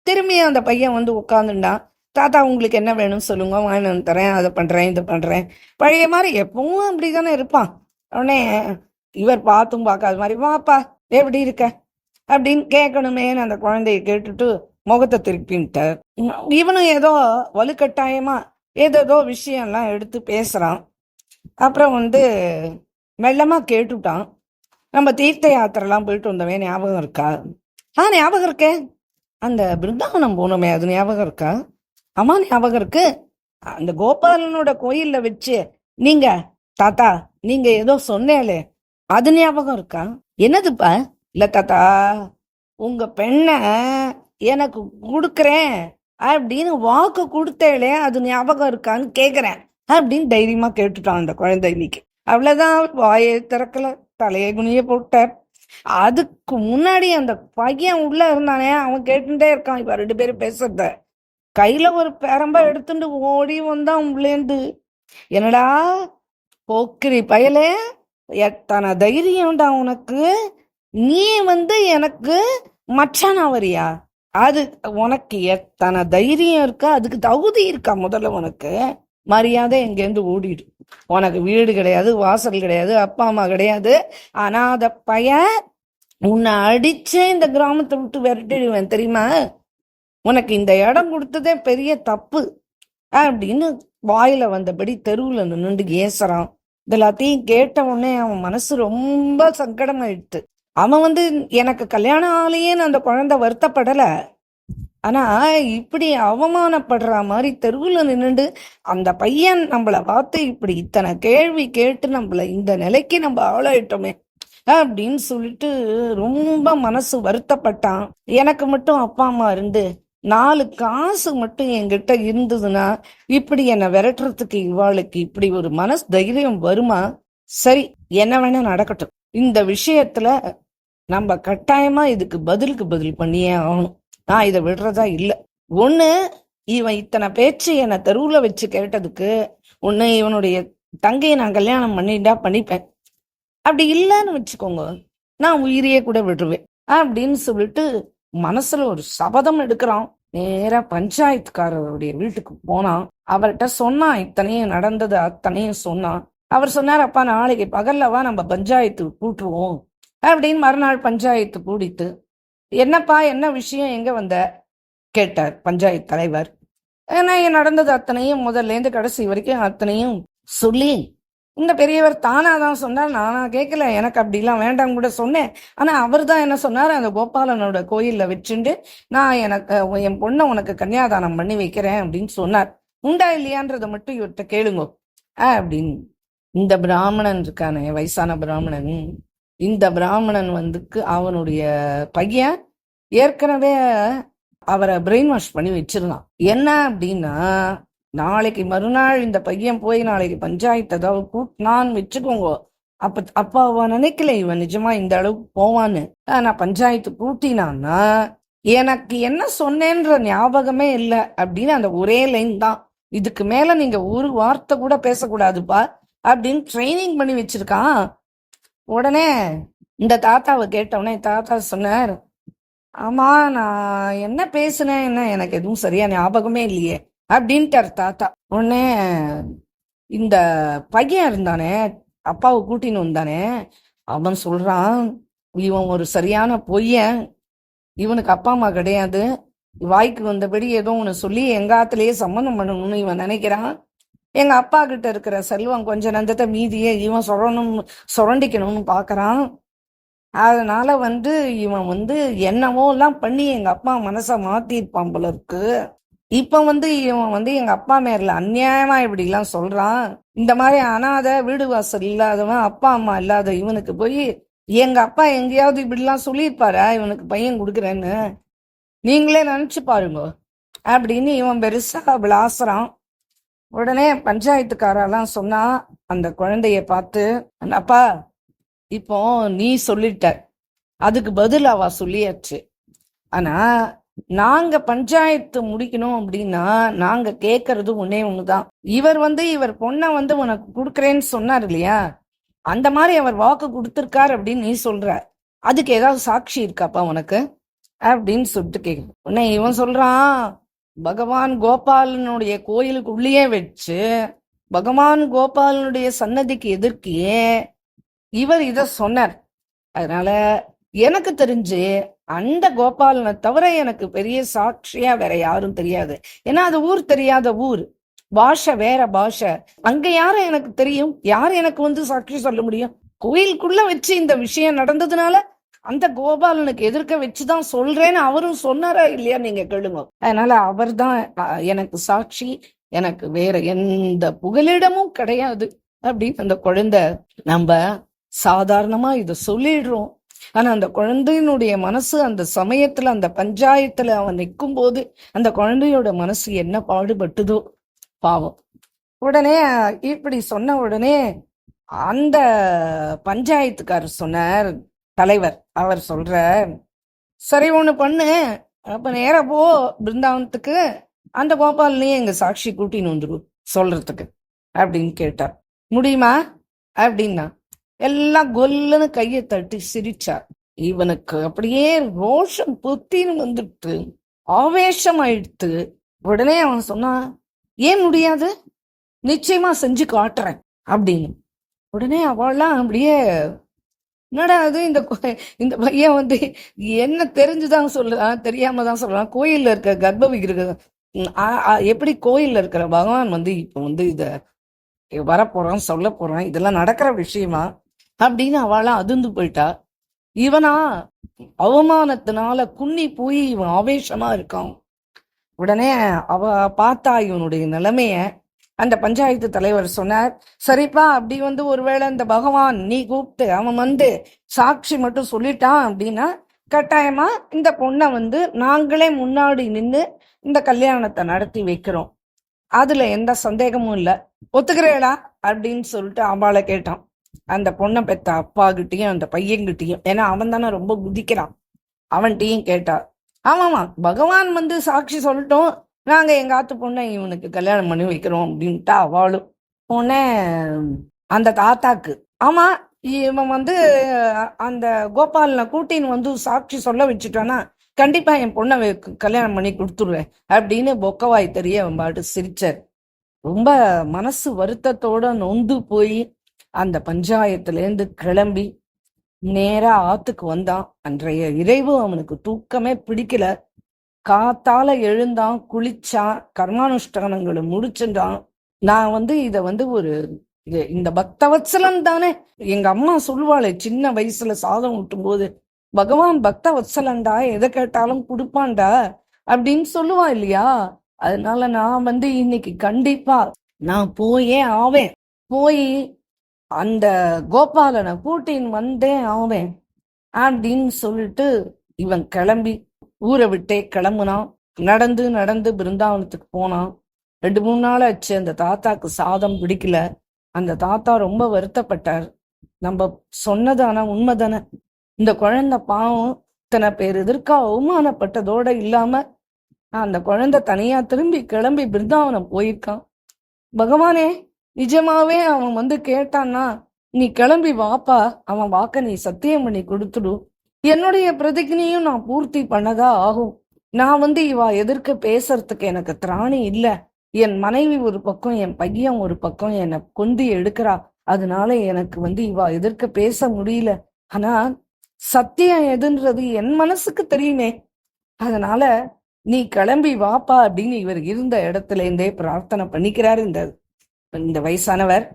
திரும்பி அந்த பையன் வந்து உட்காந்துட்டான். தாத்தா உங்களுக்கு என்ன வேணும்னு சொல்லுங்க, வாங்கி வந்து தரேன், அதை பண்றேன் இதை பண்றேன், பழைய மாதிரி எப்பவும் அப்படிதானே இருப்பான். உடனே இவர் பார்த்தும் பார்க்காத மாதிரி, வாப்பா எப்படி இருக்க அப்படின்னு கேட்கணுமேன்னு அந்த குழந்தைய கேட்டுட்டு முகத்தை திருப்பின்ட்டார். இவனும் ஏதோ வலுக்கட்டாயமா ஏதோ விஷயம்லாம் எடுத்து பேசுறான். அப்புறம் வந்து மெல்லமா கேட்டுட்டான், நம்ம தீர்த்த யாத்திரைலாம் போயிட்டு வந்தவே ஞாபகம் இருக்கா? ஞாபகம் இருக்கே, அந்த பிருந்தாவனம் போனோமே அது ஞாபகம் இருக்கா? ஆமா ஞாபகம் இருக்கு. அந்த கோபாலனோட கோயில்ல வச்சு நீங்க தாத்தா நீங்க ஏதோ சொன்னேலே அது ஞாபகம் இருக்கா? என்னதுப்பா? இல்ல தாத்தா, உங்க பெண்ண எனக்கு கொடுக்குறேன் அப்படின்னு வாக்கு கொடுத்தேளே, அது ஞாபகம் இருக்கான்னு கேக்குறேன் அப்படின்னு தைரியமா கேட்டுட்டான் அந்த குழந்தை இன்னைக்கு. அவ்வளவுதான், வாயை திறக்கல, தலையை குனிய போட்டார். அதுக்கு முன்னாடி அந்த பையன் உள்ள இருந்தானே, அவன் கேட்டுட்டே இருக்கான் இப்ப 2 பேரும் பேசுறத. கையில ஒரு பெரம்ப எடுத்துட்டு ஓடி வந்தான் உள்ளேந்து. என்னடா போக்கிரி பயலே, எத்தனை தைரியம்டா உனக்கு, நீ எனக்கு மச்சானா வரியா? அது உனக்கு எத்தனை தைரியம் இருக்கா, அதுக்கு தகுதி இருக்கா? முதல்ல உனக்கு மரியாதை எங்கேருந்து ஓடிடு. உனக்கு வீடு கிடையாது, வாசல் கிடையாது, அப்பா அம்மா கிடையாது. ஆனா அத பையன் உன்னை அடிச்சே இந்த கிராமத்தை விட்டு விரட்டிடுவேன் தெரியுமா? உனக்கு இந்த இடம் கொடுத்ததே பெரிய தப்பு அப்படின்னு வாயில வந்தபடி தெருவுல நின்னுண்டு ஏசுறான். இதெல்லாத்தையும் கேட்ட உடனே அவன் மனசு ரொம்ப சங்கடமாயிடுத்து. அவன் எனக்கு கல்யாணம் ஆலையேன்னு அந்த குழந்தை வருத்தப்படல. ஆனா இப்படி அவமானப்படுற மாதிரி தெருவுல நின்னுண்டு அந்த பையன் நம்மள பார்த்து இப்படி இத்தனை கேள்வி கேட்டு நம்மள இந்த நிலைக்கு நம்ம ஆளாயிட்டோமே அப்படின்னு சொல்லிட்டு ரொம்ப மனசு வருத்தப்பட்டான். எனக்கு மட்டும் அப்பா அம்மா இருந்து 4 காசு மட்டும் என்கிட்ட இருந்ததுன்னா இப்படி என்னை விரட்டுறதுக்கு இவாளுக்கு இப்படி ஒரு மனசு தைரியம் வருமா? சரி, என்ன வேணா நடக்கட்டும். இந்த விஷயத்துல நம்ம கட்டாயமா இதுக்கு பதிலுக்கு பதில் பண்ணியே ஆகணும். நான் இதை விடுறதா இல்ல. ஒண்ணு, இவன் இத்தனை பேச்சு என்னை தெருவுல வச்சு கேட்டதுக்கு ஒண்ணு இவனுடைய தங்கையை நான் கல்யாணம் பண்ணிப்பேன். அப்படி இல்லைன்னு வச்சுக்கோங்க, நான் உயிரையே கூட விடுவேன் அப்படின்னு சொல்லிட்டு மனசுல ஒரு சபதம் எடுக்கிறான். நேரா பஞ்சாயத்துக்காரருடைய வீட்டுக்கு போனான். அவர்கிட்ட சொன்னான், இத்தனையும் நடந்தது அத்தனையும் சொன்னான். அவர் சொன்னார், அப்பா நாளைக்கு பகல்லவா நம்ம பஞ்சாயத்து கூட்டுருவோம் அப்படின்னு. மறுநாள் பஞ்சாயத்து கூடிட்டு, என்னப்பா என்ன விஷயம், எங்க வந்த கேட்டார் பஞ்சாயத்து தலைவர். ஏன்னா நடந்தது அத்தனையும் முதல்ல இருந்து கடைசி வரைக்கும் அத்தனையும் சொல்லி இந்த பெரியவர் தானாதான் சொன்னார், நானா கேட்கல. எனக்கு அப்படிலாம் வேண்டாம் கூட சொன்னேன். ஆனா அவர் தான் என்ன சொன்னார், அந்த கோபாலனோட கோயில்ல வச்சுட்டு நான் என் பொண்ணை உனக்கு கன்னியாதானம் பண்ணி வைக்கிறேன் அப்படின்னு சொன்னார். உண்டா இல்லையான்றதை மட்டும் இவர்கிட்ட கேளுங்க அப்படின்னு. இந்த பிராமணன் இருக்கானே, வயசான பிராமணன், இந்த பிராமணன் அவனுடைய பையன் ஏற்கனவே அவரை பிரெயின் வாஷ் பண்ணி வச்சிருந்தான். என்ன அப்படின்னா, நாளைக்கு மறுநாள் இந்த பையன் போய் நாளைக்கு பஞ்சாயத்து ஏதாவது கூட்டினான்னு வச்சுக்கோங்க. அப்ப அவன் நினைக்கல இவன் நிஜமா இந்த அளவுக்கு போவான்னு. நான் பஞ்சாயத்து கூட்டினான்னா எனக்கு என்ன சொன்னேன்ற ஞாபகமே இல்லை அப்படின்னு அந்த ஒரே லைன் தான். இதுக்கு மேல நீங்க ஒரு வார்த்தை கூட பேசக்கூடாதுப்பா அப்படின்னு ட்ரைனிங் பண்ணி வச்சிருக்கான். உடனே இந்த தாத்தாவை கேட்டவுடனே தாத்தா சொன்னார், ஆமா நான் என்ன பேசுனேன், என்ன எனக்கு எதுவும் சரியா ஞாபகமே இல்லையே அப்படின்ட்டார் தாத்தா. உடனே இந்த பையன் இருந்தானே, அப்பாவை கூட்டின்னு வந்தானே, அவன் சொல்றான், இவன் ஒரு சரியான பொய்யன், இவனுக்கு அப்பா அம்மா கிடையாது, வாய்க்கு வந்தபடி ஏதோ ஒன்று சொல்லி எங்காத்திலேயே சம்மந்தம் பண்ணணும்னு இவன் நினைக்கிறான். எங்க அப்பா கிட்ட இருக்கிற செல்வம் கொஞ்சம் நந்தத்தை மீதியே இவன் சுரண்டிக்கணும்னு பாக்குறான். அதனால இவன் என்னவோ எல்லாம் பண்ணி எங்க அப்பா மனசை மாத்திருப்பான் போல இருக்கு. இப்ப இவன் எங்க அப்பா மேல அநியாயமா இப்படி எல்லாம் சொல்றான். இந்த மாதிரி அனாதை, வீடு வாசல் இல்லாதவன், அப்பா அம்மா இல்லாத இவனுக்கு போய் எங்க அப்பா எங்கேயாவது இப்படி எல்லாம் சொல்லியிருப்பாரா இவனுக்கு பையன் கொடுக்குறேன்னு? நீங்களே நினைச்சு பாருங்க அப்படின்னு இவன் பெருசா விளாசுறான். உடனே பஞ்சாயத்துக்காரெல்லாம் சொன்னா அந்த குழந்தைய பார்த்து, அப்பா இப்போ நீ சொல்லிட்ட, அதுக்கு பதில் அவ சொல்லியாச்சு. ஆனா நாங்க பஞ்சாயத்து முடிக்கணும் அப்படின்னா நாங்க கேட்கறது ஒன்னே ஒண்ணுதான். இவர் இவர் பொண்ணை உனக்கு கொடுக்கறேன்னு சொன்னார் இல்லையா, அந்த மாதிரி அவர் வாக்கு கொடுத்திருக்காரு அப்படின்னு நீ சொல்ற, அதுக்கு ஏதாவது சாட்சி இருக்காப்பா உனக்கு அப்படின்னு சொல்லிட்டு கேட்க. உடனே இவன் சொல்றான், பகவான் கோபாலனுடைய கோயிலுக்குள்ளேயே வச்சு பகவான் கோபாலனுடைய சன்னதிக்கு எதிர்க்கியே இவர் இத சொன்னார். அதனால எனக்கு தெரிஞ்சு அந்த கோபாலனை தவிர எனக்கு பெரிய சாட்சியா வேற யாரும் தெரியாது. ஏன்னா அது ஊர் தெரியாத ஊர், பாஷை வேற பாஷை. அங்க யார எனக்கு தெரியும், யார் எனக்கு சாட்சி சொல்ல முடியும்? கோயிலுக்குள்ள வச்சு இந்த விஷயம் நடந்ததுனால அந்த கோபாலனுக்கு எதிர்க்க வச்சுதான் சொல்றேன்னு அவரும் சொன்னாரா இல்லையா நீங்க கேளுங்க. அதனால அவர் தான் எனக்கு சாட்சி, எனக்கு வேற எந்த புகலிடமும் கிடையாது அப்படின்னு அந்த குழந்தை. நம்ம சாதாரணமா இத சொல்லிடுறோம். ஆனா அந்த குழந்தையினுடைய மனசு அந்த சமயத்துல அந்த பஞ்சாயத்துல அவன் நிற்கும் போது அந்த குழந்தையோட மனசு என்ன பாடுபட்டுதோ பாவம். உடனே இப்படி சொன்ன உடனே அந்த பஞ்சாயத்துக்காரர் சொன்னார், தலைவர் அவர் சொல்ற, சரி ஒண்ணு பண்ணு, அப்ப நேரா போ பிருந்தாவனத்துக்கு, அந்த கோபாலனையும் எங்க சாட்சி கூட்டின்னு வந்துரு சொல்றதுக்கு அப்படின்னு கேட்டார். முடியுமா அப்படின்னா எல்லாம் கொல்லுன்னு கையை தட்டி சிரிச்சார். இவனுக்கு அப்படியே ரோஷம் புத்தின்னு வந்துட்டு ஆவேசம் ஆயிடுத்து. உடனே அவன் சொன்னான், ஏன் முடியாது, நிச்சயமா செஞ்சு காட்டுறேன் அப்படின்னு. உடனே அவள்லாம் அப்படியே, என்னடா அது, இந்த பையன் வந்து என்ன தெரிஞ்சுதான் சொல்லுறான் தெரியாம தான் சொல்றான், கோயில்ல இருக்க கர்ப்ப விக்கிரகம் எப்படி கோயில்ல இருக்கிற பகவான் வந்து இப்போ வந்து இத வரப்போறான் சொல்ல போறான், இதெல்லாம் நடக்கிற விஷயமா அப்படின்னு அவளாம் அதிர்ந்து போயிட்டா. இவனா அவமானத்தினால குன்னி போய் இவன் ஆவேசமா இருக்கான். உடனே அவ பார்த்தா இவனுடைய நிலைமைய. அந்த பஞ்சாயத்து தலைவர் சொன்னார், சரிப்பா, அப்படி வந்து ஒருவேளை இந்த பகவான் நீ கூப்பிட்டு அவன் வந்து சாட்சி மட்டும் சொல்லிட்டான் அப்படின்னா கட்டாயமா இந்த பொண்ணை வந்து நாங்களே முன்னாடி நின்று இந்த கல்யாணத்தை நடத்தி வைக்கிறோம், அதுல எந்த சந்தேகமும் இல்லை, ஒத்துக்கிறேடா அப்படின்னு சொல்லிட்டு அவளை கேட்டான். அந்த பொண்ணை பெத்த அப்பா கிட்டையும் அந்த பையன்கிட்டையும், ஏன்னா அவன் தானே ரொம்ப குதிக்கிறான், அவன்கிட்டையும் கேட்டா. ஆமாமா, பகவான் வந்து சாட்சி சொல்லட்டும், நாங்க எங்க ஆத்து பொண்ணை இவனுக்கு கல்யாணம் பண்ணி வைக்கிறோம் அப்படின்ட்டா அவளும். உடனே அந்த தாத்தாக்கு, ஆமா இவன் வந்து அந்த கோபாலனை கூட்டின்னு வந்து சாட்சி சொல்ல வச்சுட்டானா கண்டிப்பா என் பொண்ணை கல்யாணம் பண்ணி கொடுத்துருவேன் அப்படின்னு பொக்கவாய் தெரிய அவன் பாட்டு சிரிச்சார். ரொம்ப மனசு வருத்தத்தோட நொந்து போய் அந்த பஞ்சாயத்துல கிளம்பி நேரா ஆத்துக்கு வந்தான். அன்றைய இரவு அவனுக்கு தூக்கமே பிடிக்கல. காத்தால எழுந்தான், குளிச்சான், கர்மானுஷ்டானங்களை முடிச்சுட்டான். நான் வந்து இத வந்து இந்த பக்தவத்சலன் தானே, எங்க அம்மா சொல்லுவாளே சின்ன வயசுல சாதம் ஊட்டும் போது, பகவான் பக்தவத்சலன்டா, எதை கேட்டாலும் கொடுப்பான்டா அப்படின்னு சொல்லுவா இல்லையா. அதனால நான் வந்து இன்னைக்கு கண்டிப்பா நான் போயே ஆவேன், போய் அந்த கோபாலனை கூட்டின்னு வந்தே ஆவேன் அப்படின்னு சொல்லிட்டு இவன் கிளம்பி ஊரை விட்டே கிளம்புனான். நடந்து நடந்து பிருந்தாவனத்துக்கு போனான். 2-3 நாள் ஆச்சு. அந்த தாத்தாக்கு சாதம் பிடிக்கல. அந்த தாத்தா ரொம்ப வருத்தப்பட்டார். நம்ம சொன்னதான உண்மைதானே, இந்த குழந்தை பாவம் இத்தனை பேர் எதிர்க்கா அவமானப்பட்டதோட இல்லாம அந்த குழந்தை தனியா திரும்பி கிளம்பி பிருந்தாவனம் போயிருக்கான். பகவானே, நிஜமாவே அவன் வந்து கேட்டான்னா நீ கிளம்பி வாப்பா, அவன் வாக்க நீ சத்தியம் பண்ணி கொடுத்துடு, என்னுடைய பிரதிஜையும் நான் பூர்த்தி பண்ணதா ஆகும். நான் வந்து இவா எதிர்க்க பேசுறதுக்கு எனக்கு திராணி இல்ல. என் மனைவி ஒரு பக்கம், என் பையன் ஒரு பக்கம் என்னை கொண்டு எடுக்கிறா. அதனால எனக்கு வந்து இவா எதிர்க்க பேச முடியல. ஆனா சத்தியம் எதுன்றது என் மனசுக்கு தெரியுமே. அதனால நீ கிளம்பி வாப்பா அப்படின்னு இவர் இருந்த இடத்துல இருந்தே பிரார்த்தனை பண்ணிக்கிறாரு இந்த வயசானவர்.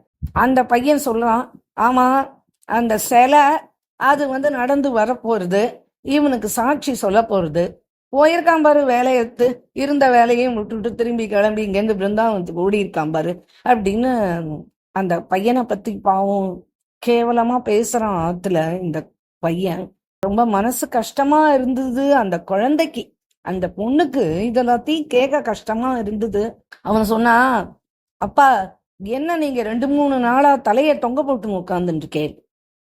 அந்த பையன் சொல்றான், ஆமா அந்த சிலை அது வந்து நடந்து வரப்போறது, இவனுக்கு சாட்சி சொல்ல போறது, போயிருக்கான் பாரு வேலையெடுத்து, இருந்த வேலையும் விட்டுட்டு திரும்பி கிளம்பி இங்கேருந்து பிருந்தாவனத்துக்கு ஓடி இருக்கான் பாரு அப்படின்னு அந்த பையனை பத்தி பாவம் கேவலமா பேசுறான் ஆத்துல இந்த பையன். ரொம்ப மனசு கஷ்டமா இருந்தது அந்த குழந்தைக்கு, அந்த பொண்ணுக்கு இதெல்லாத்தையும் கேட்க கஷ்டமா இருந்தது. அவன் சொன்னா, அப்பா என்ன நீங்க 2-3 நாளா தலைய தொங்க போட்டு உட்காந்துட்டு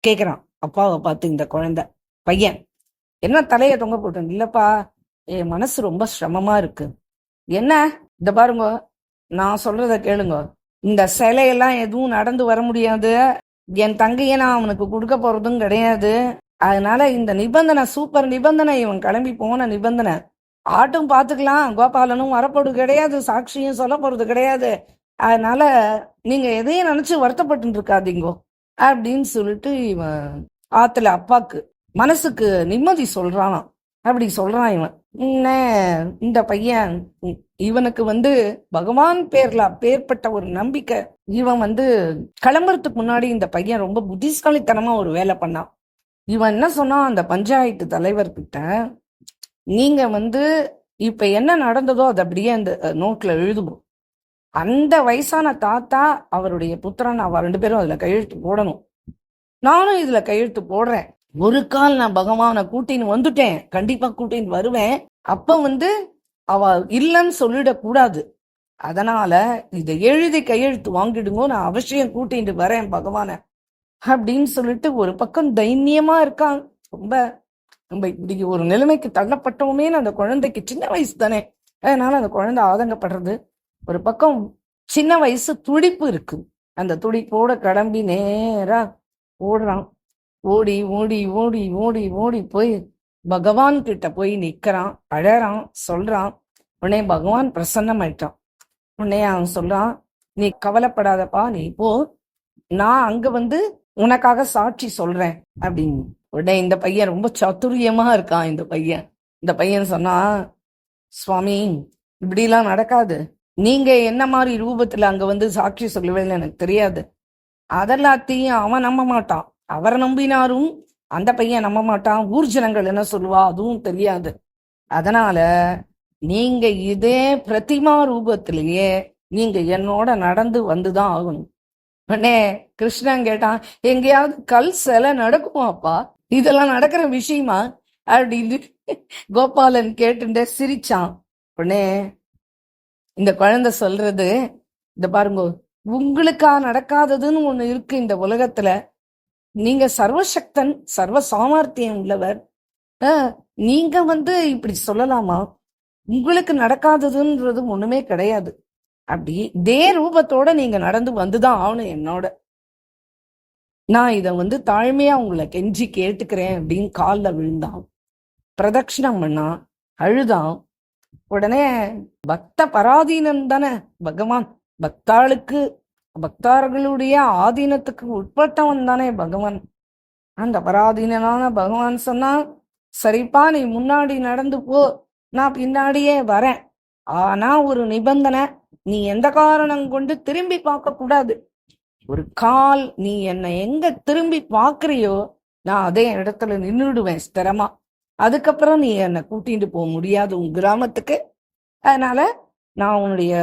கேக்குறான் அப்பாவை பார்த்து இந்த குழந்தை பையன். என்ன தலைய தொங்க போட்டு? இல்லப்பா, என் மனசு ரொம்ப சிரமமா இருக்கு. என்ன, இந்த பாருங்க, நான் சொல்றத கேளுங்க, இந்த சிலையெல்லாம் எதுவும் நடந்து வர முடியாது, என் தங்கைய நான் அவனுக்கு கொடுக்க போறதும் கிடையாது. அதனால இந்த நிபந்தனை சூப்பர் நிபந்தனை, இவன் கிளம்பி போன நிபந்தனை. ஆட்டும் பாத்துக்கலாம், கோபாலனும் வரப்போறது கிடையாது, சாட்சியும் சொல்ல போறது கிடையாது. அதனால நீங்க எதையும் நினைச்சு வருத்தப்பட்டு இருக்காதீங்கோ அப்படின்னு சொல்லிட்டு இவன் ஆத்துல அப்பாக்கு மனசுக்கு நிம்மதி சொல்றான். அப்படி சொல்றான் இவன். இந்த பையன், இவனுக்கு வந்து பகவான் பேர்ல பேர்பட்ட ஒரு நம்பிக்கை. இவன் வந்து கிளம்புறதுக்கு முன்னாடி இந்த பையன் ரொம்ப புத்திசாலித்தனமா ஒரு வேலை பண்ணான். இவன் என்ன சொன்னான் அந்த பஞ்சாயத்து தலைவர்கிட்ட, நீங்க வந்து இப்ப என்ன நடந்ததோ அது அப்படியே அந்த நோட்ல எழுதுவோம். அந்த வயசான தாத்தா அவருடைய புத்திரன், அவ 2 பேரும் அதுல கையெழுத்து போடணும். நானும் இதுல கையெழுத்து போடுறேன். ஒரு கால் நான் பகவானை கூட்டின்னு வந்துட்டேன், கண்டிப்பா கூட்டின்னு வருவேன். அப்ப அவ இல்லைன்னு சொல்லிடக்கூடாது. அதனால இதை எழுதி கையெழுத்து வாங்கிடுங்க, நான் அவசியம் கூட்டிட்டு வரேன் பகவான அப்படின்னு சொல்லிட்டு ஒரு பக்கம் தைரியமா இருக்கான். ரொம்ப நம்ம இப்படி ஒரு நிலைமைக்கு தள்ளப்பட்டோமே, அந்த குழந்தைக்கு சின்ன வயசு தானே, அதனால அந்த குழந்தை ஆதங்கப்படுறது. ஒரு பக்கம் சின்ன வயசு துடிப்பு இருக்கு. அந்த துடிப்போட கிளம்பி நேரா ஓடுறான். ஓடி ஓடி ஓடி ஓடி ஓடி போய் பகவான் கிட்ட போய் நிக்கிறான், அழறான், சொல்றான். உடனே பகவான் பிரசன்னமாயிட்டான். உடனே அவன் சொல்றான், நீ கவலைப்படாதப்பா, நீ போ, நான் அங்க உனக்காக சாட்சி சொல்றேன் அப்படின்னு. உடனே இந்த பையன் ரொம்ப சாதுரியமா இருக்கான். இந்த பையன் சொன்னா, சுவாமி இப்படிலாம் நடக்காது, நீங்க என்ன மாதிரி ரூபத்துல அங்க சாட்சி சொல்லுவேன்னு எனக்கு தெரியாது. அதெல்லாத்தையும் அவன் நம்ப மாட்டான், அவரை நம்பினாரும் அந்த பையன் நம்ப மாட்டான். ஊர் ஜனங்கள் என்ன சொல்லுவா அதுவும் தெரியாது. அதனால நீங்க இதே பிரதிமா ரூபத்திலேயே நீங்க என்னோட நடந்து வந்துதான் ஆகணும். உடனே கிருஷ்ணன் கேட்டான், எங்கேயாவது கல் சிலை நடக்குமாப்பா, இதெல்லாம் நடக்கிற விஷயமா அப்படின்னு கோபாலன் கேட்டுட்டு சிரிச்சான். உடனே இந்த குழந்தை சொல்றது, இந்த பாருங்க, உங்களுக்கா நடக்காததுன்னு ஒண்ணு இருக்கு இந்த உலகத்துல. நீங்க சர்வசக்தன், சர்வ சாமர்த்தியம் உள்ளவர், நீங்க இப்படி சொல்லலாமா? உங்களுக்கு நடக்காததுன்றது ஒண்ணுமே கிடையாது. அப்படி இதே ரூபத்தோட நீங்க நடந்து வந்துதான் ஆகணும் என்னோட. நான் இத தாழ்மையா உங்களை கெஞ்சி கேட்டுக்கிறேன் அப்படின்னு காலில் விழுந்தான், பிரதட்சிணம் பண்ணான், அழுதான். உடனே பக்த பராதீனம் தானே பகவான், பக்தார்களுடைய ஆதீனத்துக்கு உட்பட்டவன் தானே பகவான். அந்த பராதீனான பகவான் சொன்னா, சரிப்பா நீ முன்னாடி நடந்து போ, நான் பின்னாடியே வரேன். ஆனா ஒரு நிபந்தனை, நீ எந்த காரணம் கொண்டு திரும்பி பார்க்க கூடாது. ஒரு கால் நீ என்னை எங்க திரும்பி பாக்குறியோ, நான் அதே இடத்துல நின்றுடுவேன் ஸ்திரமா. அதுக்கப்புறம் நீ என்னை கூட்டிட்டு போக முடியாது உன் கிராமத்துக்கு. அதனால நான் உன்னுடைய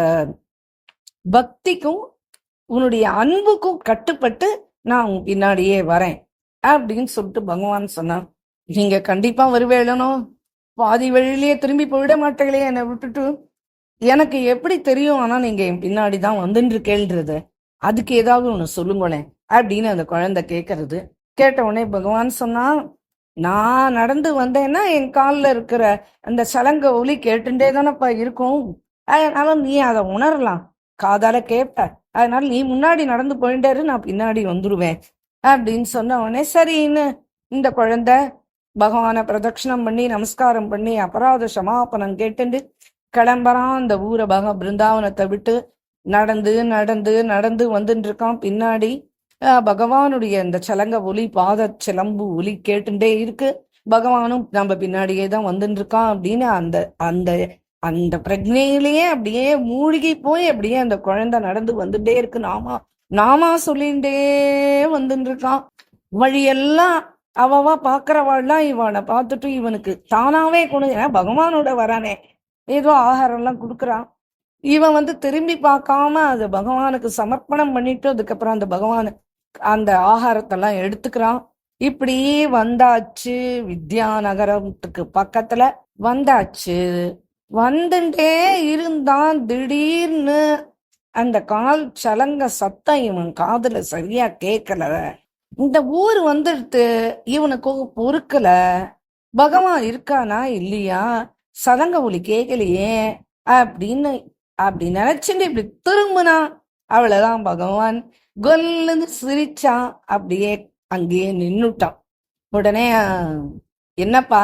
பக்திக்கும் உன்னுடைய அன்புக்கும் கட்டுப்பட்டு நான் உன் பின்னாடியே வரேன் அப்படின்னு சொல்லிட்டு பகவான் சொன்னான். நீங்க கண்டிப்பா வருவேளனும், பாதி வழியிலேயே திரும்பி போயிட மாட்டேங்களே என்னை விட்டுட்டு. எனக்கு எப்படி தெரியும் ஆனா நீங்க என் பின்னாடிதான் வந்துட்டு கேள்றது, அதுக்கு ஏதாவது ஒண்ணு சொல்லுங்களேன் அப்படின்னு அந்த குழந்தை கேட்கறது. கேட்ட உடனே பகவான் சொன்னா, நான் நடந்து வந்தேன்னா என் காலில் இருக்கிற அந்த சலங்க ஒலி கேட்டுட்டே தானப்பா இருக்கும், அதனால நீ அதை உணரலாம், காதால கேட்ப, அதனால நீ முன்னாடி நடந்து போயிட்டாரு, நான் பின்னாடி வந்துருவேன் அப்படின்னு சொன்ன உடனே சரின்னு இந்த குழந்தை பகவானை பிரதட்சிணம் பண்ணி நமஸ்காரம் பண்ணி அபராத சமாபனம் கேட்டுண்டு கிளம்புறான். அந்த ஊரை பிருந்தாவனத்தை விட்டு நடந்து நடந்து நடந்து வந்துட்டு இருக்கான். பின்னாடி பகவானுடைய இந்த சலங்க ஒலி, பாத சிலம்பு ஒலி கேட்டுட்டே இருக்கு. பகவானும் நம்ம பின்னாடியே தான் வந்துட்டு இருக்கான் அப்படின்னு அந்த அந்த அந்த பிரஜையிலேயே அப்படியே மூழ்கி போய் அப்படியே அந்த குழந்தை நடந்து வந்துட்டே இருக்கு. நாமா சொல்லிட்டே வந்துட்டு இருக்கான். வழியெல்லாம் அவவா பாக்குறவாள்லாம் இவனை பார்த்துட்டு இவனுக்கு தானாவே கொண்டு, ஏன்னா பகவானோட வரானே, ஏதோ ஆகாரம் எல்லாம் கொடுக்குறான். இவன் திரும்பி பார்க்காம அது பகவானுக்கு சமர்ப்பணம் பண்ணிட்டு அதுக்கப்புறம் அந்த பகவான் அந்த ஆகாரத்தெல்லாம் எடுத்துக்கிறான். இப்படி வந்தாச்சு, வித்யாநகரத்துக்கு பக்கத்துல வந்தாச்சு. வந்துட்டே இருந்தான். திடீர்னு அந்த கால் சலங்க சத்தம் இவன் காதுல சரியா கேட்கல. இந்த ஊர் வந்துடுத்து, இவனுக்கு பொறுக்கல, பகவான் இருக்கானா இல்லையா, சலங்க ஒலி கேட்கலையே அப்படின்னு அப்படி நினைச்சுட்டு இப்படி திரும்பினா, அவ்வளவுதான் பகவான் கொல்லுன்னு சிரிச்சான், அப்படியே அங்கேயே நின்னுட்டான். உடனே, என்னப்பா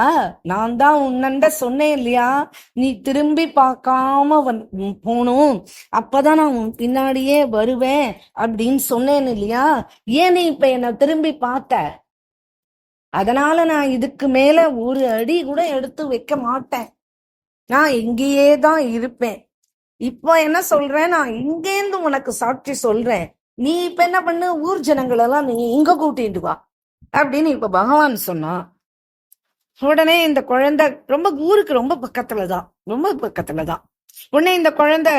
நான் தான் உன்னண்ட சொன்னேன் இல்லையா, நீ திரும்பி பார்க்காம போகணும், அப்பதான் நான் உன் பின்னாடியே வருவேன் அப்படின்னு சொன்னேன் இல்லையா, ஏன் நீ இப்ப என்ன திரும்பி பார்த்த? அதனால நான் இதுக்கு மேல ஒரு அடி கூட எடுத்து வைக்க மாட்டேன், நான் இங்கேயே தான் இருப்பேன். இப்போ என்ன சொல்றேன், நான் இங்கேருந்து உனக்கு சாட்சி சொல்றேன், நீ இப்ப என்ன பண்ணு, ஊர் ஜனங்கள் எல்லாம் நீ இங்க கூட்டிட்டு வா அப்படின்னு இப்ப பகவான் சொன்னா. உடனே இந்த குழந்தை ஊருக்கு ரொம்ப பக்கத்துலதான். உடனே இந்த குழந்தை